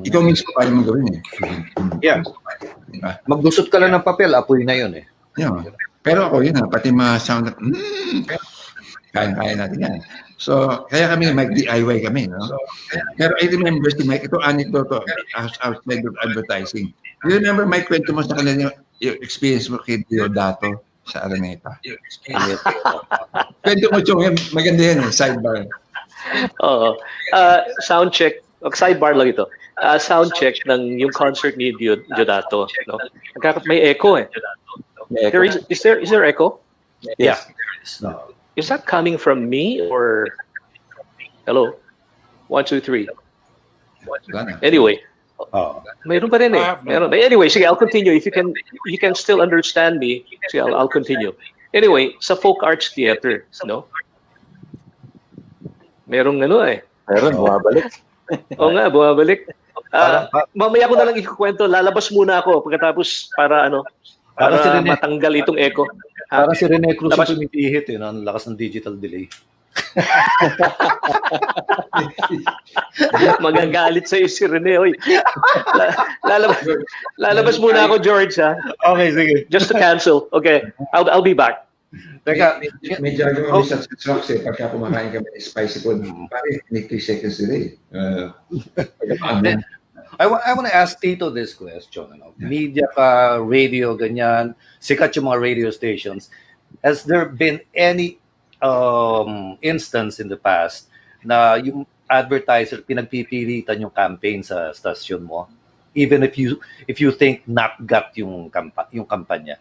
Ikaw mismo kaya mong gawin eh. Yeah. Diba? Magdusot ka lang ng papel, apoy na yun eh. Yun. Pero ako yun pati mga sound, kaya natin yan. So, kaya kami mag-DIY kami, no? Pero I remember si Mike, ito anecdote outside of advertising. You remember, Mike, kwento mo sa kanila yung experience mo kay Diodato sa Araneta. Kwento mo, Chong, maganda yan, sidebar. Oo. Sound check. Sidebar lang ito. Sound check ng yung concert ni Diodato. No? May echo eh. Is there echo? Yeah. No. Is that coming from me or hello? 1, 2, 3. Anyway, mayroon pa rin eh. Meron. Anyway, sige, I'll continue. If you can still understand me, sige, I'll continue. Anyway, sa folk arts theater, no? Merong eh. Meron, bumabalik. Oo nga, bumabalik. Mamaya ko na lang ikukwento. Lalabas muna ako pagkatapos para para matanggal itong echo. Para si Rene Cruz yung pumipihit ang lakas ng digital delay. Magagalit sa'yo si Rene. Oy. Lalabas muna ako, George. Ha? Okay, sige. Just to cancel. Okay, I'll be back. Teka, may jargon kami sa trucks pagka kumakain kami ng spicy food. Pare, may 3 seconds delay. I want to ask Tito this question. Media ka, radio, ganyan, sikat yung mga radio stations. Has there been any instance in the past na yung advertiser pinagpipilitan yung campaign sa station mo, even if you think not got yung kampanya?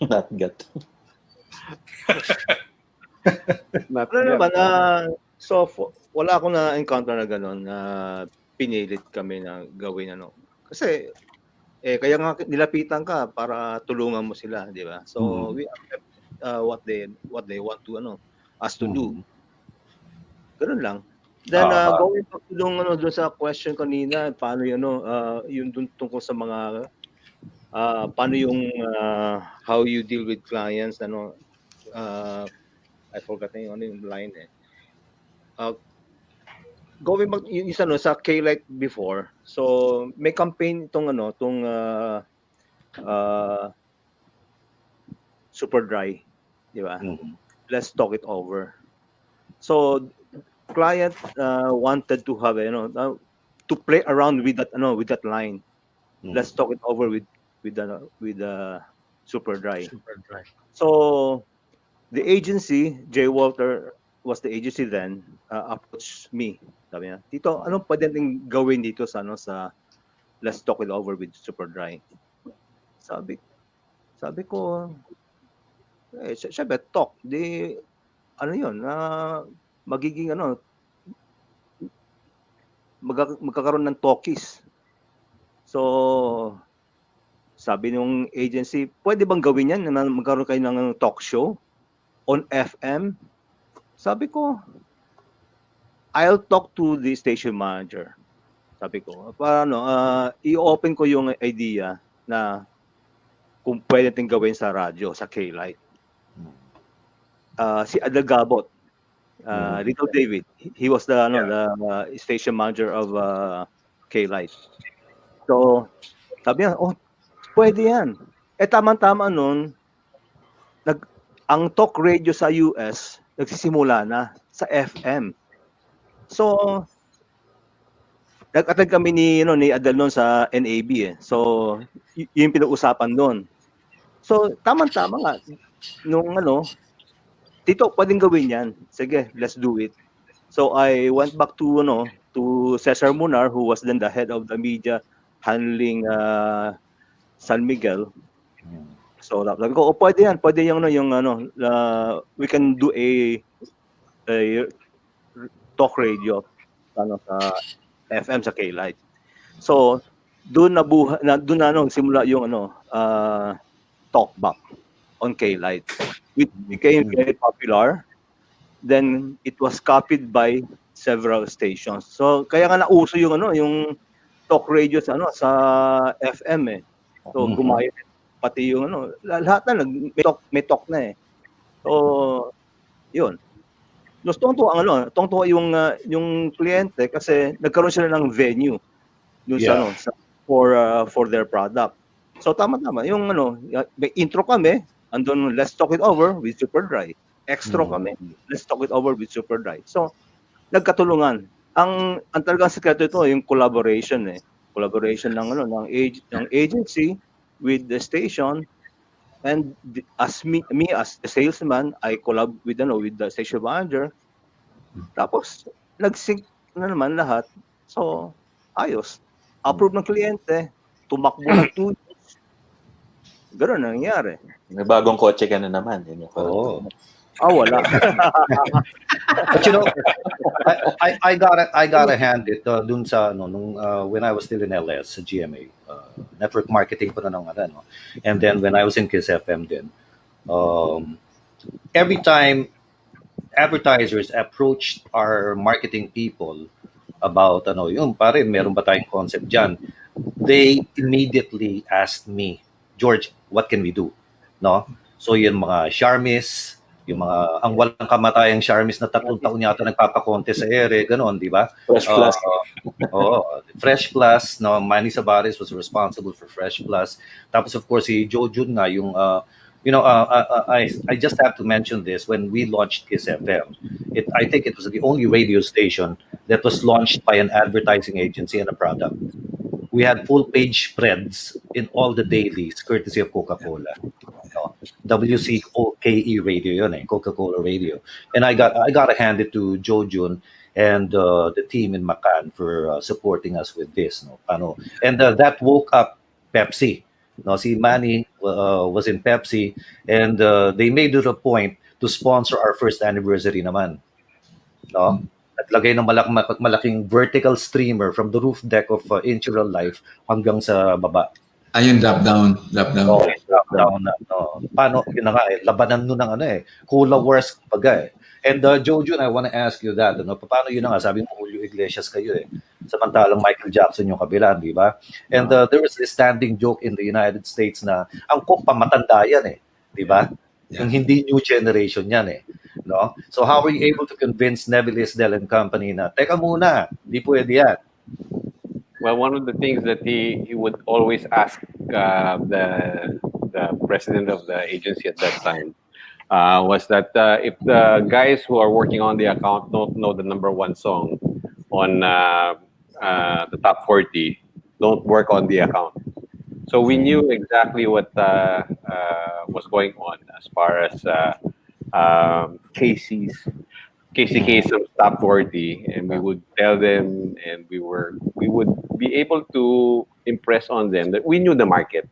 Not got. Ano naman, wala akong na-encounter na gano'n na pinilit kami na gawin Kasi, kaya nga nilapitan ka para tulungan mo sila, di ba? So, we accept what they want to, us to do. Ganun lang. Then, going back to doon sa question kanina, paano yung dun tungkol sa mga, paano yung, how you deal with clients, I forgot na yung line eh. Going back sa K-Light before, so may campaign itong Super Dry, di ba? Let's talk it over. So client wanted to have to play around with that line. Let's talk it over with the Super Dry. So the agency, J. Walter was the agency then, approached me. Sabi niya, Tito, anong pwede natin gawin dito sa Let's Talk It Over with Super Dry? Sabi ko, syempre, talk. Magiging magkakaroon ng talkies. So, sabi ng agency, pwede bang gawin yan na magkaroon kayo ng talk show on FM? Sabi ko, I'll talk to the station manager. Sabi ko, i-open ko yung idea na kung pwede natin gawin sa radyo, sa K-Light. Si Adel Gabot, Little David, he was the station manager of K-Light. So, sabi niya, pwede yan. Tama-tama nun, ang talk radio sa US, nagsisimula na sa FM. So, nag-attend kami ni Adel noon sa NAB eh. So, yung pinag-usapan doon. So, tama-tama nga. Nung Tito, pwedeng gawin yan. Sige, let's do it. So, I went back to Cesar Munar, who was then the head of the media handling San Miguel. So, sabi ko, pwede yan. Pwede yung we can do a talk radio sa FM sa K-Light. So, doon simula yung talk back on K-Light. It became very popular. Then it was copied by several stations. So, kaya nga nauso yung talk radio sa FM eh. So, gumaya pati yung lahat na may talk na eh. So, yun. Tuwang-tuwa ang tuwang-tuwa yung kliyente kasi nagkaroon sila ng venue dun sa Yeah. for their product. So tama-tama yung may intro kami, andun let's talk it over with Super Dry. Extra kami, let's talk it over with Super Dry. So nagkatulungan. Ang talagang sekreto ito yung collaboration eh. Collaboration ng agency with the station. And as me as a salesman, I collab with the station manager. Tapos nag-sync na naman lahat. So ayos. Approve ng kliyente, tumakbo ng 2 years. Gano'n ang nangyari. May bagong kotse ka na naman. Yun yung Oh. Wala. But you know, I gotta hand it dun sa when I was still in LS sa GMA, network marketing pa na ng and then when I was in Kiss FM din, every time advertisers approached our marketing people about yung pare meron ba tayong concept diyan, they immediately asked me, George, what can we do? No? So yung mga Charmis, yung mga ang walang kamatayang Charmis na 3 taon yata nagpapakonte sa ere, gano'n, di ba? Fresh Plus. Fresh Plus, no, Manny Sabares was responsible for Fresh Plus. Tapos of course si Joe Jun nga yung I just have to mention this. When we launched Kiss FM, I think it was the only radio station that was launched by an advertising agency and a product. We had full page spreads in all the dailies, courtesy of Coca-Cola. WCOKE radio yun Coca-Cola radio. And I gotta hand it to Joe Jun and the team in Macan for supporting us with this. And that woke up Pepsi. Si Manny was in Pepsi, and they made it a point to sponsor our first anniversary naman. Naglagay ng malaking vertical streamer from the roof deck of Insural Life hanggang sa baba. Ayun, drop down. Drop down. Paano, yun na nga labanan nun ng Cola Wars kumbaga And Joe Jun, I want to ask you that, paano yun na nga, sabi mo Julio Iglesias kayo samantalang Michael Jackson yung kabila, di ba? And there was this standing joke in the United States na ang Coke pamatanda yan di ba? Yung hindi new generation yan no? So how were you able to convince Neville Isdell and company na, teka muna, di pwede yan? Well, one of the things that he would always ask the president of the agency at that time was that if the guys who are working on the account don't know the #1 song on the top 40, don't work on the account. So we knew exactly what was going on as far as Casey Kasem's top 40, and we would tell them, and we would be able to impress on them that we knew the market.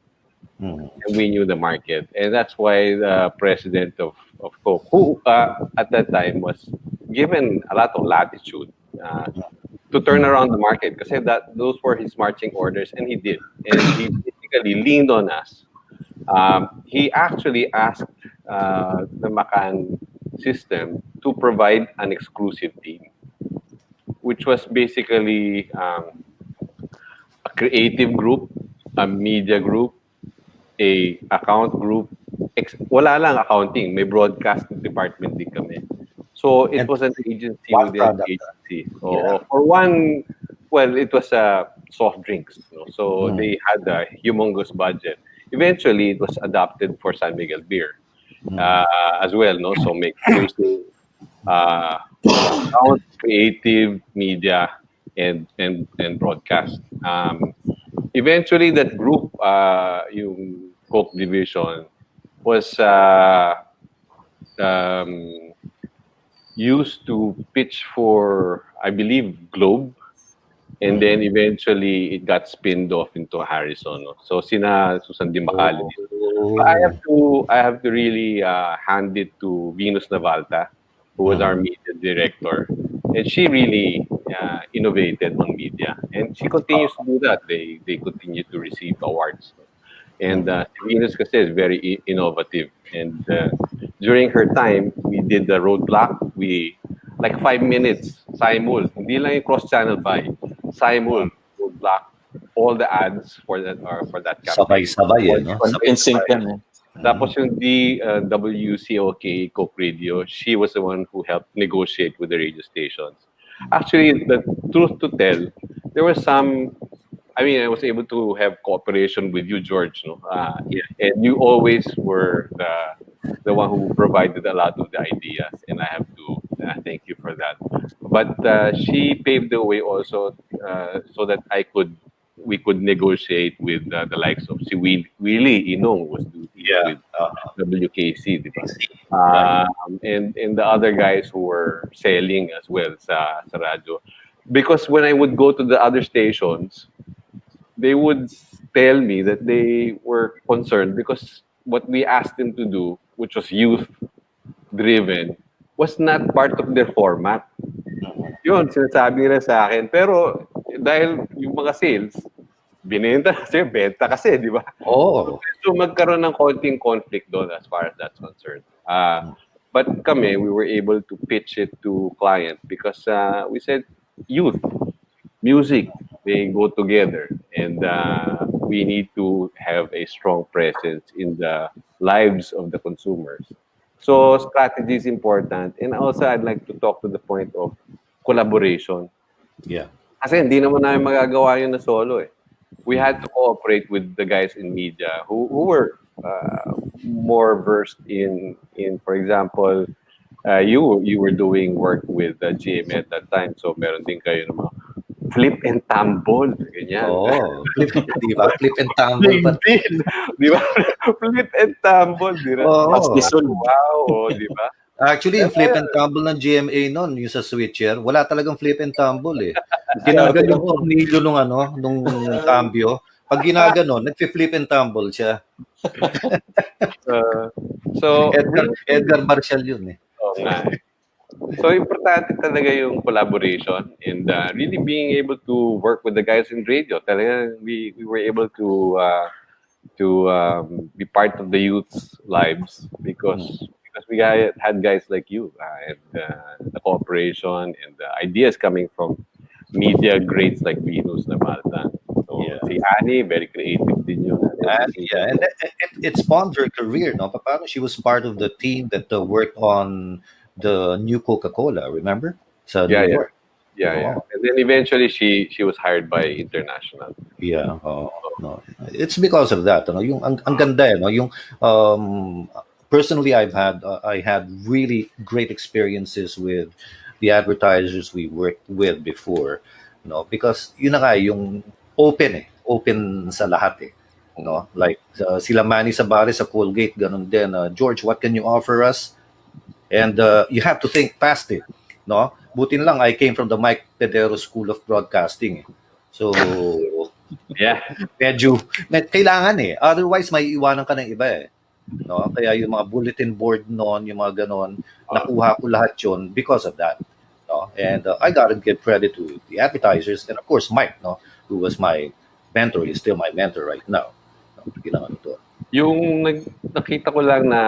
And we knew the market, and that's why the president of Coke, who at that time was given a lot of latitude to turn around the market, because those were his marching orders, and he did, and he basically leaned on us. He actually asked the Macan system to provide an exclusive team, which was basically a creative group, a media group, a account group. Wala lang accounting, may broadcast department din kami. So it was an agency within an agency. For one, well, it was soft drinks. So they had a humongous budget. Eventually, it was adopted for San Miguel beer as well. So make music, account, creative, media, and broadcast. Eventually, that group, yung Coke division, was used to pitch for, I believe, Globe, and then eventually it got spinned off into Harrison. So sina Susan Dimbacali. I have to really hand it to Venus Navalta, who was our media director, and she really innovated on media, and she continues to do that. They continue to receive awards, and Venus kasi is very innovative. And during her time, we did the roadblock. We like 5 minutes simul, hindi lang yung cross channel buy, simul roadblock all the ads for that campaign. Sabay-sabay In sync yan Tapos yung WCOK Coke Radio, she was the one who helped negotiate with the radio stations. Actually, the truth to tell, there was some. I mean, I was able to have cooperation with you, George. No, and you always were the one who provided a lot of the ideas, and I have to thank you for that. But she paved the way also so that we could negotiate with the likes of si Willie Inong was doing Yeah. with WKC, di ba? Right. And the other guys who were selling as well sa radyo. Because when I would go to the other stations, they would tell me that they were concerned because what we asked them to do, which was youth driven, was not part of their format. Yun, sinasabi nila sa akin. Pero dahil yung mga sales, binenta kasi, benta kasi, di ba? Oh. So magkaroon ng konting conflict doon as far as that's concerned. But kami, we were able to pitch it to client because we said, youth, music, they go together. And we need to have a strong presence in the lives of the consumers. So strategy is important. And also, I'd like to talk to the point of collaboration. Yeah. Kasi hindi naman namin magagawa yun na solo eh. We had to cooperate with the guys in media who were more versed in for example, you were doing work with GMA at that time. So meron din kayo ng mga flip and tumble. Ganyan. Oh, di ba? Flip and tumble. But, Di ba? Flip and tumble. Di ba? oh, Wow. Di ba? actually, yung flip and tumble ng GMA noon, yung sa switcher, wala talagang flip and tumble eh. Ginagal yung tornilyo nung cambio. Pag ginaganon, nagfi-flip and tumble siya. So, Edgar Marshall yun eh. oo nga eh. So, importante talaga yung collaboration and really being able to work with the guys in radio. Talaga, we were able to be part of the youth's lives because we had guys like you and the cooperation and the ideas coming from media greats like Venus Namaltan. So, si Annie, very creative din yun. And it spawned her career, no? Paano she was part of the team that worked on the new Coca-Cola, remember? Sa New York. Yeah. And then eventually she was hired by International. Yeah. No. It's because of that, no? Yung ang ganda no? Yung personally I had really great experiences with the advertisers we worked with before, no? Because yun na nga yung open sa lahat eh. No? Like sila Manny Sabare sa Colgate ganun din. George, what can you offer us? And you have to think fast eh. No? Buti na lang I came from the Mike Pedero School of Broadcasting eh. So Yeah. medyo kailangan eh. Otherwise may iwanan ka ng iba eh. No? Kaya yung mga bulletin board noon, yung mga ganon, nakuha ko lahat yun because of that. No? And I gotta give credit to the advertisers and of course Mike, no, who was my mentor, is still my mentor right now. No? Ginawa to. Yung nakita ko lang na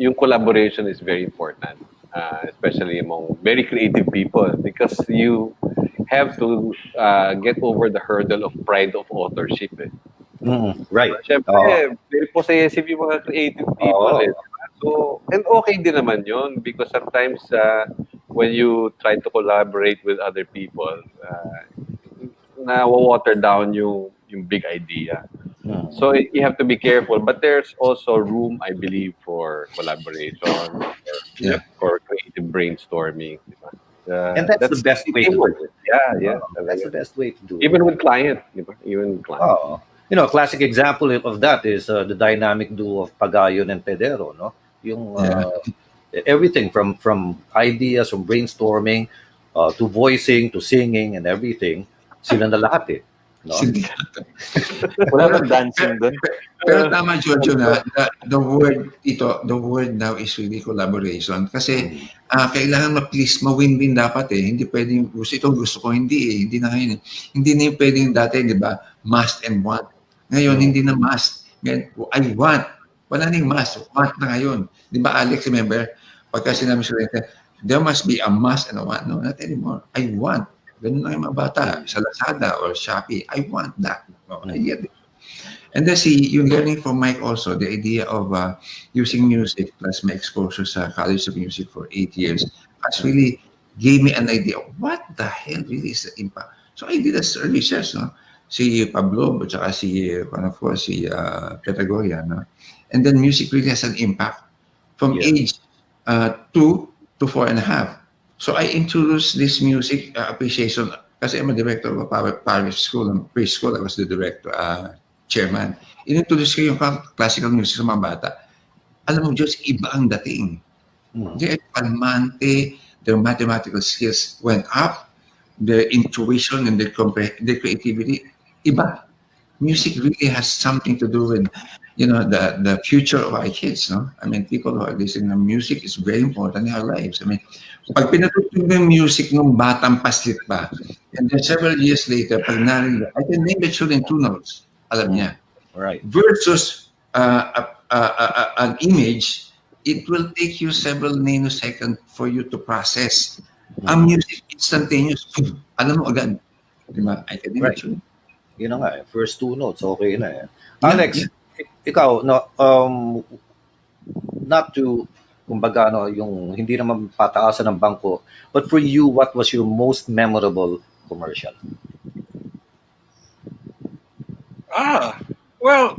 yung collaboration is very important, especially among very creative people because you have to get over the hurdle of pride of authorship. Eh. Right. Siyempre, very possessive yung mga creative people. Eh. So, and okay din naman yun because sometimes when you try to collaborate with other people, na-water down yung big idea. So you have to be careful, but there's also room, I believe, for collaboration, for creative brainstorming. And that's the best way to do it. Yeah. That's the best way to do it. Even with client, even with client. You know, a classic example of that is the dynamic duo of Pagayon and Pedero, no? Yung everything from ideas, from brainstorming, to voicing, to singing, and everything, sila na lahat eh. No? Wala nang dancing doon. Pero tama, Jojo, na the word now is really collaboration. Kasi kailangan ma-please, ma-win din dapat eh. Hindi pwedeng gusto ko, hindi eh. Hindi na ngayon eh. Hindi na yung pwedeng dati, di ba? Must and want. Ngayon, hindi na must. I want. Wala nang must. Want na ngayon. Di ba, Alex, remember? Pagka sinabi sila, there must be a must and a want. No, not anymore. I want. Ganun na yung mga bata sa Lazada or Shopee. I want that. I get it. And then see, yung learning from Mike also, the idea of using music plus my exposure sa College of Music for 8 years has really gave me an idea of what the hell really is the impact. So I did a research, no? Si Pablo, at saka si Patagonia, no? And then music really has an impact from Yeah. age 2 to 4.5. So I introduced this music appreciation kasi I'm a director of a private school and preschool. I was the director, chairman. Inintroduce ko yung classical music sa mga bata. Alam mo, Diyos, iba ang dating. Their palmante, their mathematical skills went up, their intuition and their creativity, iba. Music really has something to do with, the future of our kids, no? I mean, people who are listening to music is very important in our lives. I mean, pag pinatutog ng music nung batang paslit pa, and then several years later, pag narinig, I can name the children 2 notes, alam niya. Right. Versus an image, it will take you several nanoseconds for you to process. Ang music, instantaneous, alam mo agad. Di ba? I can name the children. Yun na nga, first 2 notes, okay na eh. Alex, ikaw, no, not to, kumbaga, no, yung hindi naman pataasan ng bangko, but for you, what was your most memorable commercial? Well,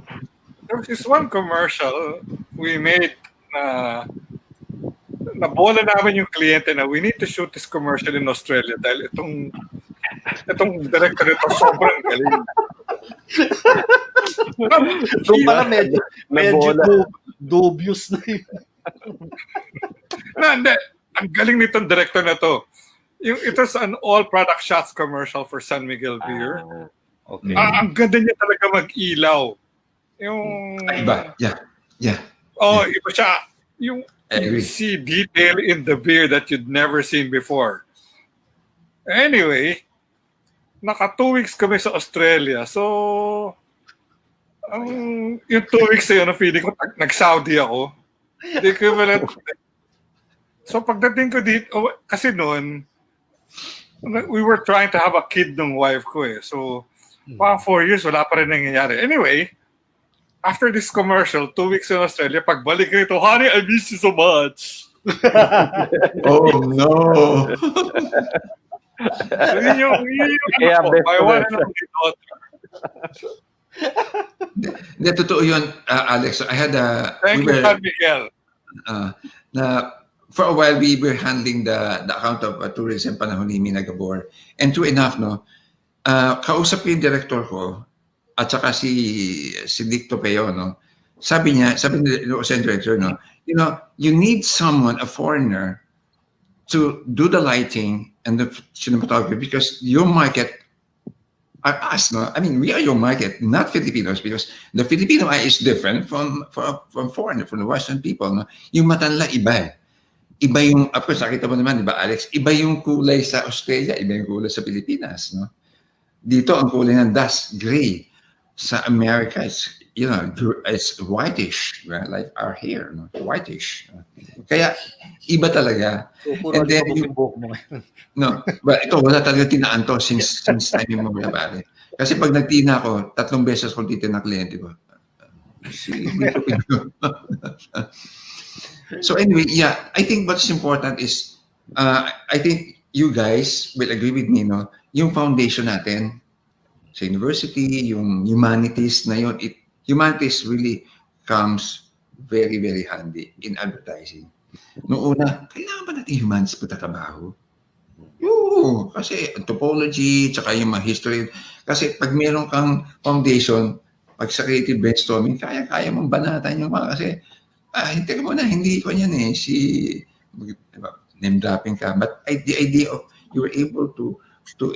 there was this one commercial we made na nabola namin yung kliyente na we need to shoot this commercial in Australia dahil itong director nito sobrang galing. Doon pala medyo dubious na yun. Hindi. Ang galing nitong director na to. It was an all-product shots commercial for San Miguel Beer. Okay. Ang ganda niya talaga mag-ilaw. Iba. Yeah. Iba siya. You see detail in the beer that you'd never seen before. Anyway, naka 2 weeks kami sa Australia. So, yung 2 weeks na yun, feeling ko nag-Saudi ako. The equivalent. So, pagdating ko dito, kasi noon, we were trying to have a kid ng wife ko eh. So, 4 years, wala pa rin nangyayari. Anyway, after this commercial, 2 weeks in Australia, pagbalik rito, honey, I miss you so much. Oh, no. So, yun yung my one and only daughter. Hindi, totoo yun, Alex. I had Thank you, San Miguel. For a while, we were handling the account of tourism panahon ni Mina Gabor. And true enough, no, kausap yung director ko, at saka si Dicto Peo, no, sabi ni director, no, you need someone, a foreigner, to do the lighting and the cinematography because your market are us, no? I mean, we are your market, not Filipinos, because the Filipino eye is different from foreigner, from the Western people, no? Yung mata nila iba eh. Iba yung, of course, nakita mo naman, di ba, Alex? Iba yung kulay sa Australia, iba yung kulay sa Pilipinas, no? Dito, ang kulay ng dust, gray. Sa America, it's whitish, right? Like our hair, no? Whitish. Kaya, iba talaga. And then, but ito, wala talaga tinaan to since time mo mga pare. Kasi pag nagtina ako, 3 beses ko titin ng kliyente ko. So anyway, yeah, I think what's important is, I think you guys will agree with me, no? Yung foundation natin, sa university, yung humanities na yun, humanities really comes very, very handy in advertising. Noong una, kailangan ba natin humanities pagtatrabaho? Oo, kasi topology, tsaka yung mga history. Kasi pag meron kang foundation, pag sa creative brainstorming, kaya mong banatan yung mga kasi, hindi mo na, hindi ko yan eh, name dropping ka. But the idea of you were able to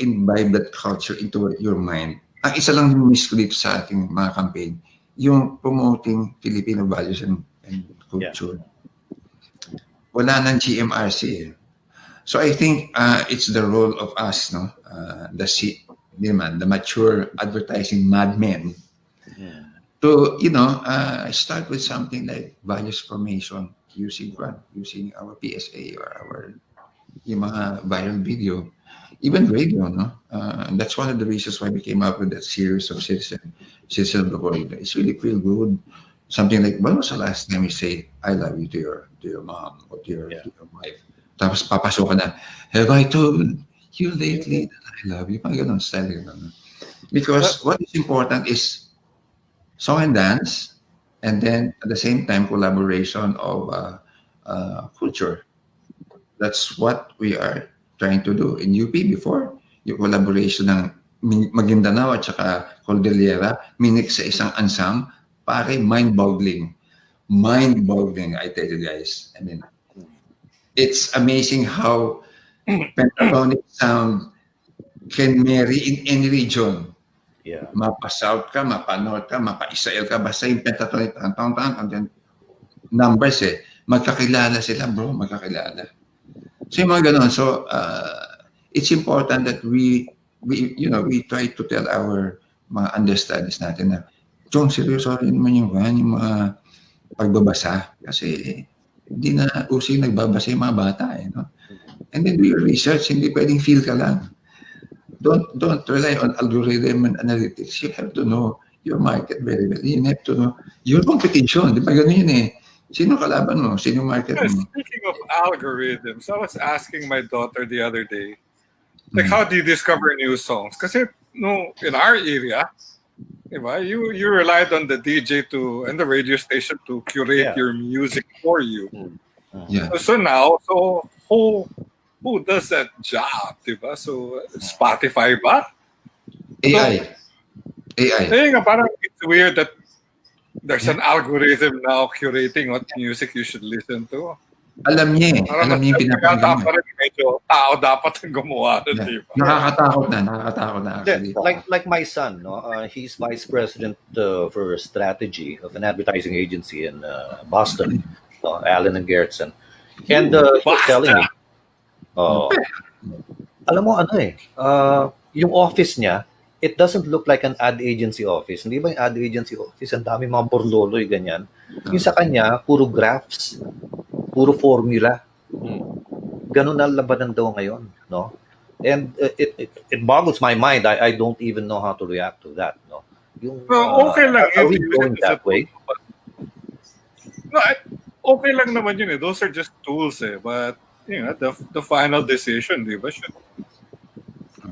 imbibe that culture into your mind. Ang isa lang miss ko dito sa ating mga campaign, yung promoting Filipino values and culture. Yeah. Wala nang GMRC eh. So I think it's the role of us, no, the mature advertising madmen, to start with something like values formation using our PSA or yung mga viral video. even radio, no? And that's one of the reasons why we came up with that series of Citizen of the World. It's really feel good. Something like, when was the last time you say, I love you to your mom or to your wife? Tapos papasok ka na, have I told you lately that I love you? Mga ganun, style ganun. Because what is important is song and dance, and then at the same time, collaboration of culture. That's what we are trying to do. In UP before, yung collaboration ng Maguindanao at saka Cordillera, minix sa isang ensemble, pare, mind-boggling. Mind-boggling, I tell you guys. I mean, it's amazing how pentatonic sound can marry in any region. Yeah. Mapa-South ka, mapa-North ka, mapa-Israel ka, basta yung pentatonic, and then numbers magkakilala sila, bro, magkakilala. So yung mga ganun. So it's important that we try to tell our mga understudies natin na, Chong, seryoso rin naman yung mga pagbabasa. Kasi hindi na uso yung nagbabasa yung mga bata. No? And then do your research. Hindi pwedeng feel ka lang. Don't rely on algorithm and analytics. You have to know your market very well. You have to know your competition. Di ba ganun yun eh? Sino kalaban mo? Sino market mo? Speaking of algorithms, I was asking my daughter the other day, like, how do you discover new songs? Kasi in our area, diba, you relied on the DJ and the radio station to curate your music for you. Yeah. So now, who does that job, diba? So Spotify ba? AI. Kaya nga, parang it's weird that there's an algorithm now curating what music you should listen to. Alam niya eh. Alam niya yung pinapakinggan mo. Medyo tao dapat ang gumawa nun, diba? Nakakatakot na actually. Like my son, no? He's vice president for strategy of an advertising agency in Boston, Allen and Gerritsen. And he was telling me, alam mo yung office niya, it doesn't look like an ad agency office. Hindi ba yung ad agency office, ang dami mga borloloy, ganyan. Yung sa kanya, puro graphs, puro formula. Ganun na labanan daw ngayon, no? And it boggles my mind. I don't even know how to react to that, no? Yung, okay lang. Are we going that way? No, okay lang naman yun eh. Those are just tools eh. But, the final decision, di ba,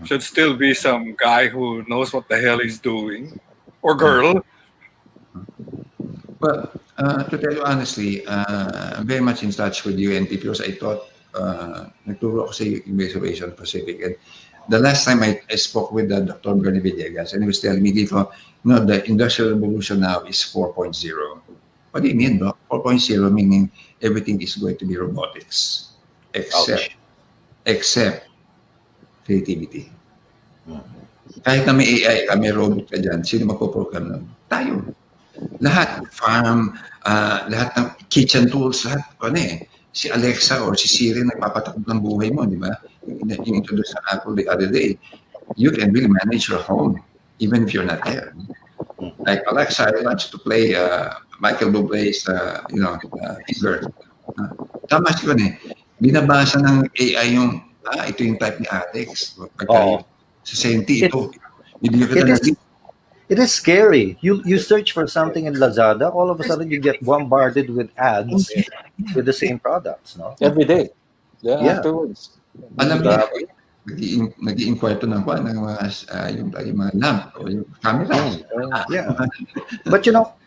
should still be some guy who knows what the hell he's doing. Or girl. Well, to tell you honestly, I'm very much in touch with UNT because I thought, nagturo ako sa Reservation Pacific. And the last time I spoke with Dr. Bernie Villegas, and he was telling me, dito, the industrial revolution now is 4.0. What do you mean, bro? 4.0 meaning everything is going to be robotics. Except creativity. Kahit na may AI, may robot ka dyan, sino magpo-program nun? Tayo. Lahat, farm, lahat ng kitchen tools, lahat, si Alexa or si Siri nagpapatakot ng buhay mo, di ba? Yung introduce sa Apple the other day, you can really manage your home even if you're not there. Like Alexa, I want you to play Michael Bublé's, Figure. Tama siya binabasa ng AI yung, ito yung type ni Alex. Pagka sa Senti, ito. It is scary. You search for something in Lazada, all of a sudden you get bombarded with ads with the same products, no? Every day. Yeah. Afterwards. Alam niya, nag-i-inquire to ng mga lamp o yung camera. Yeah. But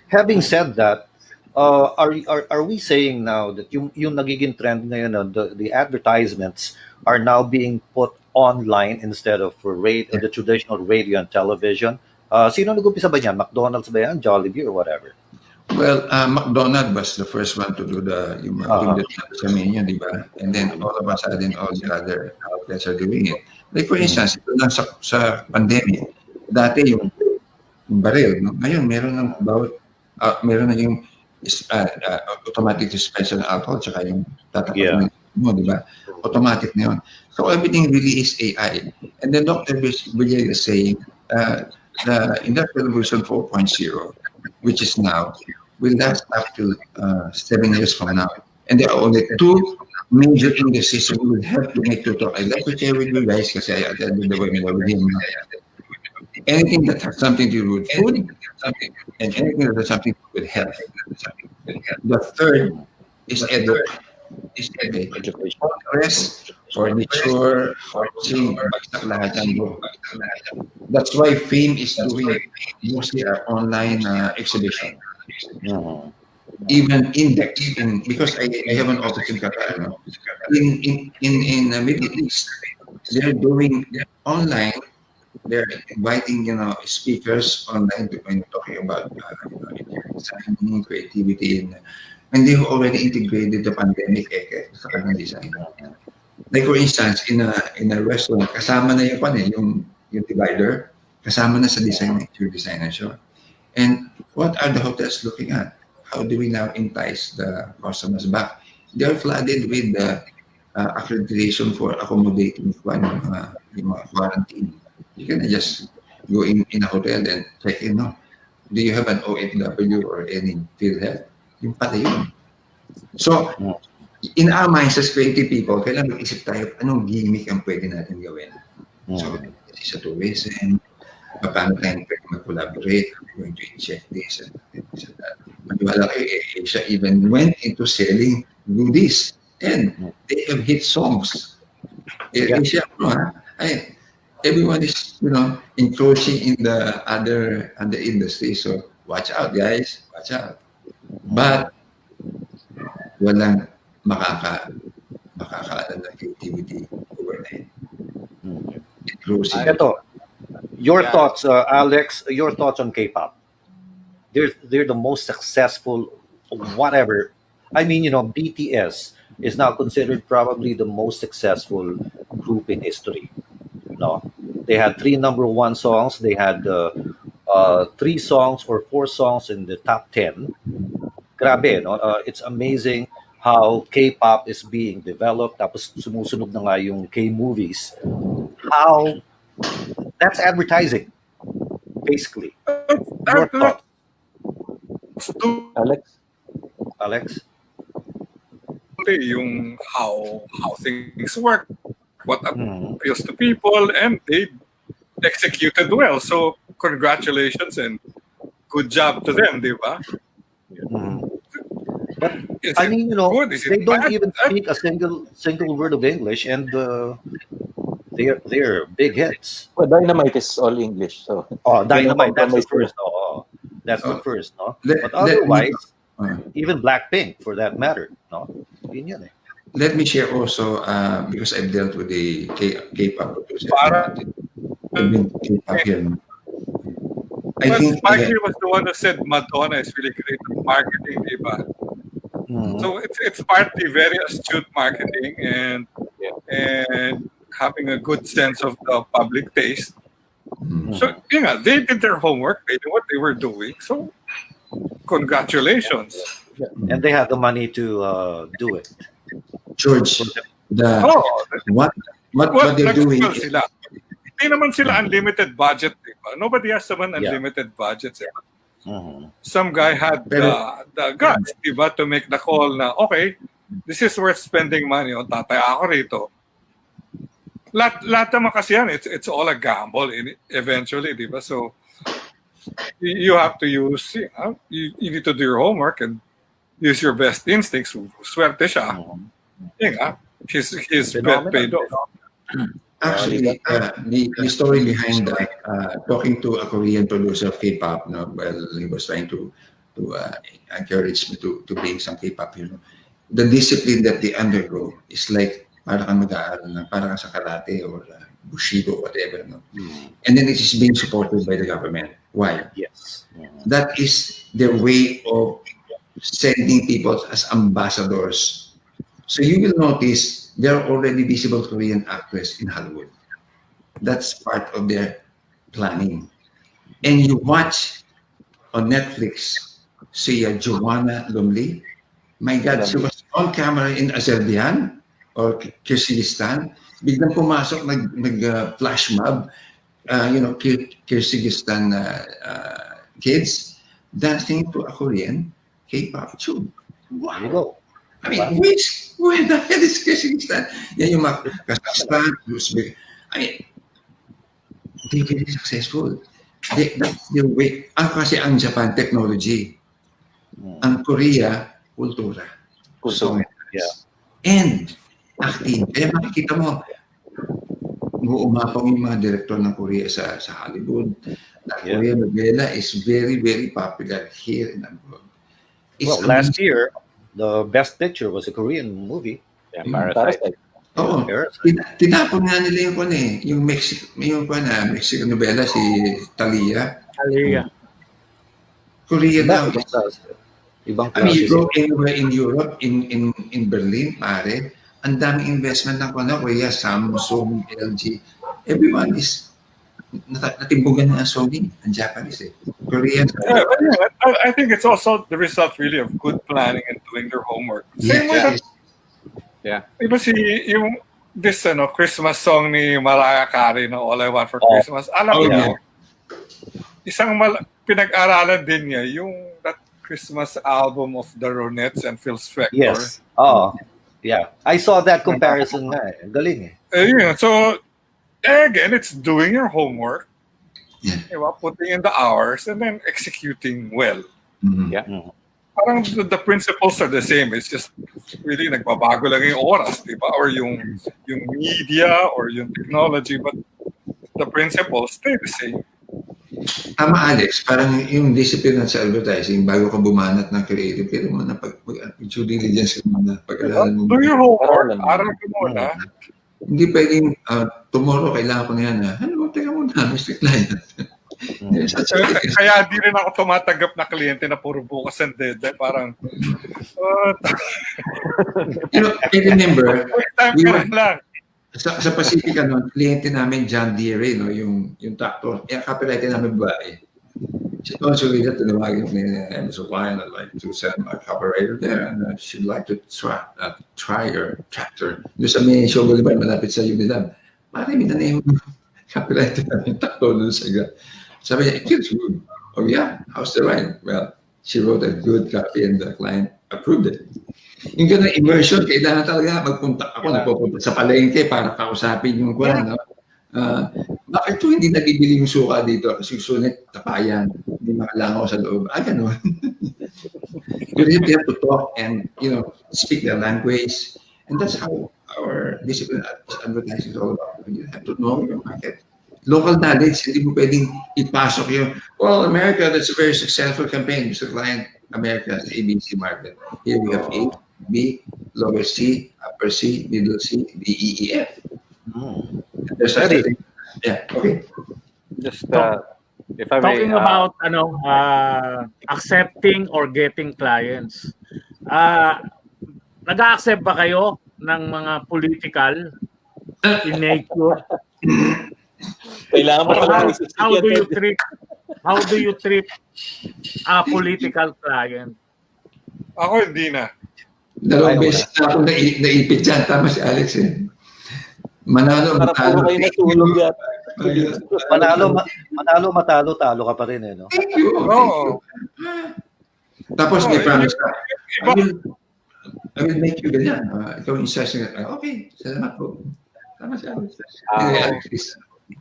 having said that, are we saying now that yung nagiging trend ngayon, the advertisements are now being put online instead of for the traditional radio and television? Sino nag-umpisa ba niyan? McDonald's ba yan? Jollibee or whatever? Well, McDonald's was the first one to do yung sa menu, di ba? And then all of a sudden, all the other outlets are doing it. Like for instance, ito lang sa pandemic, dati yung baril, no? Ngayon, meron na yung automatic suspension ng alcohol, tsaka yung tatakot mo, di ba? Automatic na yun. So everything really is AI. And then Dr. Villegas is saying, the Industrial Revolution 4.0, which is now, will last up to 7 years from now. And there are only two major industries who will help to make Tutok. I'd like to share with you guys kasi I attended the webinar with him. Anything that has something to do with food and anything that has something to do with health. The third is okay. Rest, furniture, housing, bagsak lahat yan, bro. That's why Fame is doing mostly our online exhibition. Even index because I have an office in Qatar. No? In the Middle East, they're doing online. They're inviting speakers online to when talking about design, creativity, and they've already integrated the pandemic sa kanilang design. Like for instance, in a restaurant, kasama na yung divider, kasama na sa design your designer show. And what are the hotels looking at? How do we now entice the customers back? They're flooded with the accreditation for accommodating yung mga quarantine. You can just go in a hotel and check in. No? Do you have an OFW or any field health? Yung pala yun. So, in our minds as creative people, kailangan mag-isip tayo anong gimmick ang pwede natin gawin. So, sa tourism, paano tayo pwede mag-collaborate, going to check this and that. Maniwala kayo, Asia even went into selling goodies and they have hit songs. Asia, everyone is, encroaching in the other industry. So, watch out, guys. Watch out. But, walang makakaalam ng creativity overnight. Inclusive. Ito, your thoughts, Alex, your thoughts on K-pop. They're the most successful, whatever. I mean, BTS is now considered probably the most successful group in history. No, they had 3 #1 songs. They had 3 songs or 4 songs in the top 10. Grabe, no? It's amazing how K-pop is being developed. Tapos sumusunod na nga yung K-movies. How that's advertising, basically. Your thoughts, Alex? Yung how things work, what appeals to people, and they executed well. So congratulations and good job to them, di ba? But I mean, they don't even speak a single word of English, and they're big hits. Well, Dynamite is all English, so. Oh, Dynamite, that's the first. That's the first, no? But otherwise, even Blackpink, for that matter, no? Yun yun eh. Let me share also, because I've dealt with the K-pop producer. K-pop here. I think Spikey was the one who said Madonna is really great at marketing, diba? So it's partly very astute marketing and having a good sense of the public taste. So they did their homework. They knew what they were doing. So congratulations. And they have the money to do it. George, what they're doing. Sila. Hindi naman sila unlimited budget, diba? Nobody has naman unlimited budgets. Some guy had the guts, diba, to make the call na, okay, this is worth spending money on. Tatay ako rito. Lahat naman kasi yan, it's all a gamble eventually, diba? So, you have to use, you need to do your homework and use your best instincts. Swerte siya. His bet paid off. Actually, the story behind that, talking to a Korean producer of K-pop, while he was trying to encourage me to bring some K-pop, the discipline that they undergo is like para kang mag-aaral na, para kang sa karate or bushido, whatever. And then it is being supported by the government. Why? Yes. That is their way of sending people as ambassadors. So you will notice there are already visible Korean actors in Hollywood. That's part of their planning. And you watch on Netflix, see Joanna Lumley. My God, she was on camera in Azerbaijan or Kyrgyzstan. Biglang pumasok, nag-flash mob, Kyrgyzstan kids dancing to a Korean K-pop tune. Wow. There you go. I mean, where the hell is Kyrgyzstan? Yan yung mga Kazakhstan, Uzbek. I mean, they're very successful. That's the way. Kasi ang Japan, technology. Ang Korea, kultura. So, and acting. Kaya makikita mo, umapang yung mga director ng Korea sa Hollywood. Korean novela is very, very popular here in abroad. Well, last year, the best picture was a Korean movie. Yeah, Parasite. Oo. Tinapon nga nila yung Mexican novela, si Talia. Korea daw. Ibang I mean, you go anywhere in Europe, in Berlin, pare, ang daming investment ng Korea, Samsung, LG. Everyone is natimbugan ng Sony, ang Japanese Korean. I think it's also the result really of good planning and doing their homework. Same with Diba yung this Christmas song ni Mariah Carey na All I Want for Christmas. Alam mo, isang pinag-aralan din niya yung that Christmas album of the Ronettes and Phil Spector. Yes. Yeah. I saw that comparison nga. Galing So, again, it's doing your homework, diba? Putting in the hours, and then executing well. Parang the principles are the same. It's just really nagbabago lang yung oras, diba? Or yung media or yung technology, but the principles stay the same. Tama, Alex. Parang yung discipline sa advertising, bago ka bumanat ng creative, kaya mo na due diligence mo na pag-alalan mo. Do your homework. Aral ka muna. Hindi pwedeng, tomorrow kailangan ko na yan. Teka muna, Mr. Client. Kaya di rin ako tumatanggap na kliyente na puro bukas and dead. Parang, I remember, lang. Sa Pacific, kliyente namin, John Deere, yung tractor. Copyright namin babae. She also really tinawagin ko niya, I'm so client, I'd like to send my copywriter there, and she'd like to try your tractor. Doon sa may show, diba, malapit sa Unilab. Marami na yung copywriter namin, tractor doon sa sabi niya, it feels good. Oh yeah, how's the ride? Well, she wrote a good copy and the client approved it. Yung ganun immersion, kailangan talaga magpunta ako, nagpupunta sa palengke para kausapin yung kwan. Bakit ito hindi nabibili yung suka dito? Kasi sulit, tapayan, hindi makalangaw sa loob. Ganun. You really have to talk and, speak their language. And that's how our discipline advertising is all about. You have to know your market. Local knowledge, hindi mo pwedeng ipasok yung, well, America, that's a very successful campaign. Mr. Client, America, ABC market. Here we have A, B, lower C, upper C, middle C, D, E, E, F. There's everything. Yeah, okay. Just, if I may... Talking about, accepting or getting clients. Nag-accept ba kayo ng mga political in nature? Kailangan mo how do you treat a political client? Ako hindi na. Dalawang beses na ako naipit dyan. Tama si Alex Manalo, matalo. Manalo, talo ka pa rin no? Thank you. Tapos may promise ka. I will make you ganyan. Ikaw yung session. Okay, salamat po. Tama si Alex.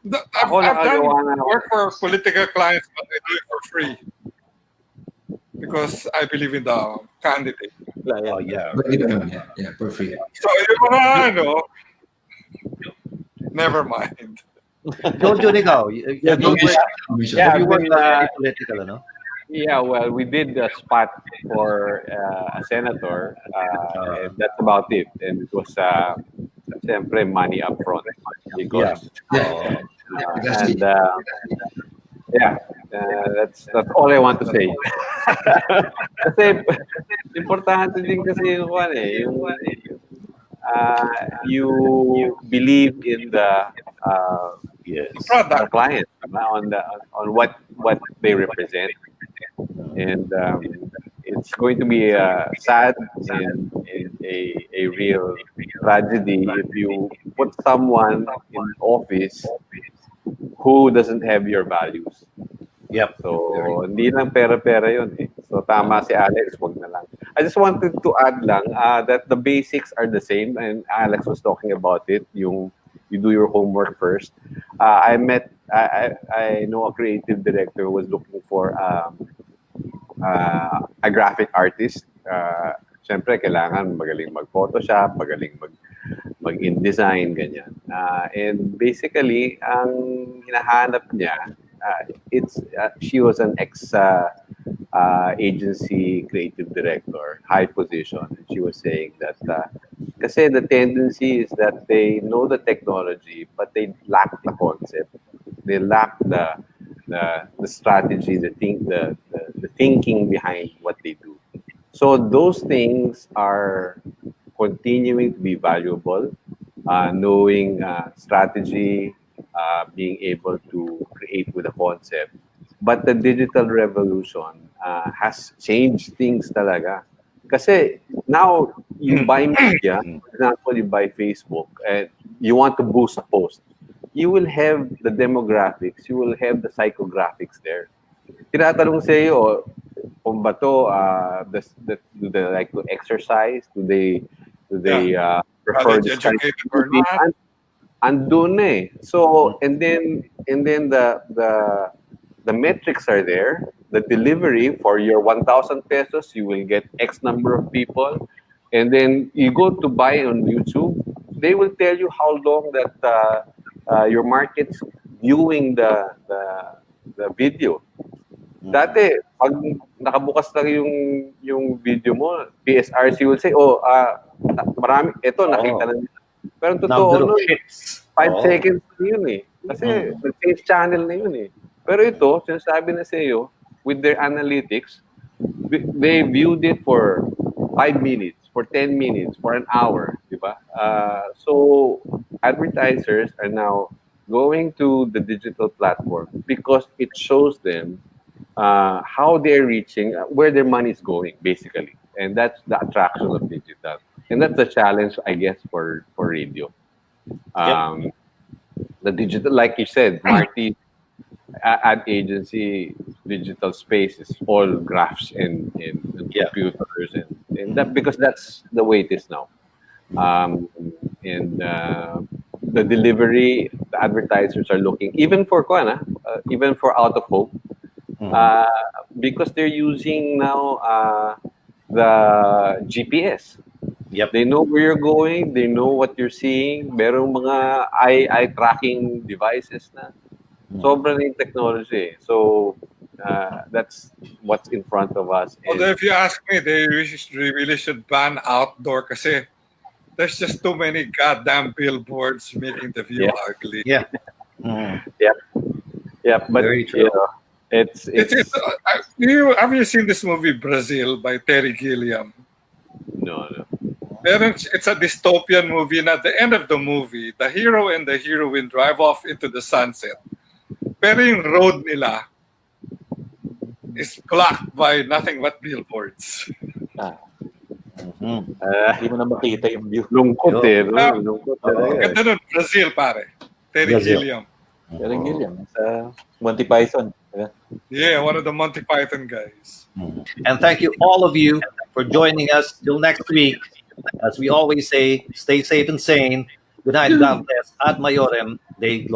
I've done work for political clients, but I do it for free because I believe in the candidate. Yeah, for free. So yung mga never mind. Jojo, ikaw, you work political, no? Yeah, well, we did a spot for a senator, and that's about it. And it was siyempre money up front because that's all I want to say. Kasi importante din kasi yung you believe in the client on what they represent, and it's going to be sad and a real tragedy if you put someone in office who doesn't have your values. Yep. So, hindi lang pera-pera yun So, tama si Alex, wag na lang. I just wanted to add lang that the basics are the same, and Alex was talking about it. You do your homework first. I know a creative director who was looking for a graphic artist. Siyempre, kailangan magaling mag-Photoshop, magaling mag-InDesign, ganyan. And basically, ang hinahanap niya, she was an agency creative director, high position. And she was saying that kasi the tendency is that they know the technology, but they lack the concept. They lack the strategy, the thinking behind what they do. So those things are continuing to be valuable, knowing strategy, being able to create with a concept. But the digital revolution has changed things talaga. Kasi now, you buy media, for example, you buy Facebook, and you want to boost a post. You will have the demographics, you will have the psychographics there. Tinatanong sa iyo, kung ba to, do they like to exercise? Do they prefer College this kind educated of or not? andun na eh. So, and then the metrics are there. The delivery for your 1,000 pesos, you will get X number of people. And then you go to buy on YouTube, they will tell you how long that your market's viewing the video. Dati, pag nakabukas lang yung video mo, PSRC will say, marami, ito, nakita na nila. Pero ang totoo, Number of no, hits. 5 seconds na yun eh. Kasi nag-change channel na yun eh. Pero ito, sinasabi na sa iyo, with their analytics, they viewed it for 5 minutes, for 10 minutes, for an hour, di ba? So, advertisers are now going to the digital platform because it shows them how they're reaching, where their money is going, basically. And that's the attraction of digital. And that's the challenge, I guess, for radio. The digital, like you said, Marty, ad agency, digital space is all graphs and computers, and that, because that's the way it is now. And the delivery, the advertisers are looking, even for even for out of home, because they're using now the GPS. Yep. They know where you're going. They know what you're seeing. Merong mga eye tracking devices na. Sobrang yung technology. So that's what's in front of us. Although if you ask me, they really should ban outdoor kasi there's just too many goddamn billboards making the view ugly. Yeah. Yeah. But Very true. you know, it's have you seen this movie Brazil by Terry Gilliam? no. It's a dystopian movie, and at the end of the movie, the hero and the heroine drive off into the sunset. Pero yung road nila is blocked by nothing but billboards. Hindi mo na makita yung view. Lungkot eh. No? Ah, Lungkot talaga. Ganda nun, Brazil pare. Terry Brazil. Gilliam. Pero Gilliam, sa Monty Python. Yeah, one of the Monty Python guys. And thank you, all of you, for joining us. Till next week. As we always say, stay safe and sane. Good night, God bless. Ad Maiorem Dei Gloria.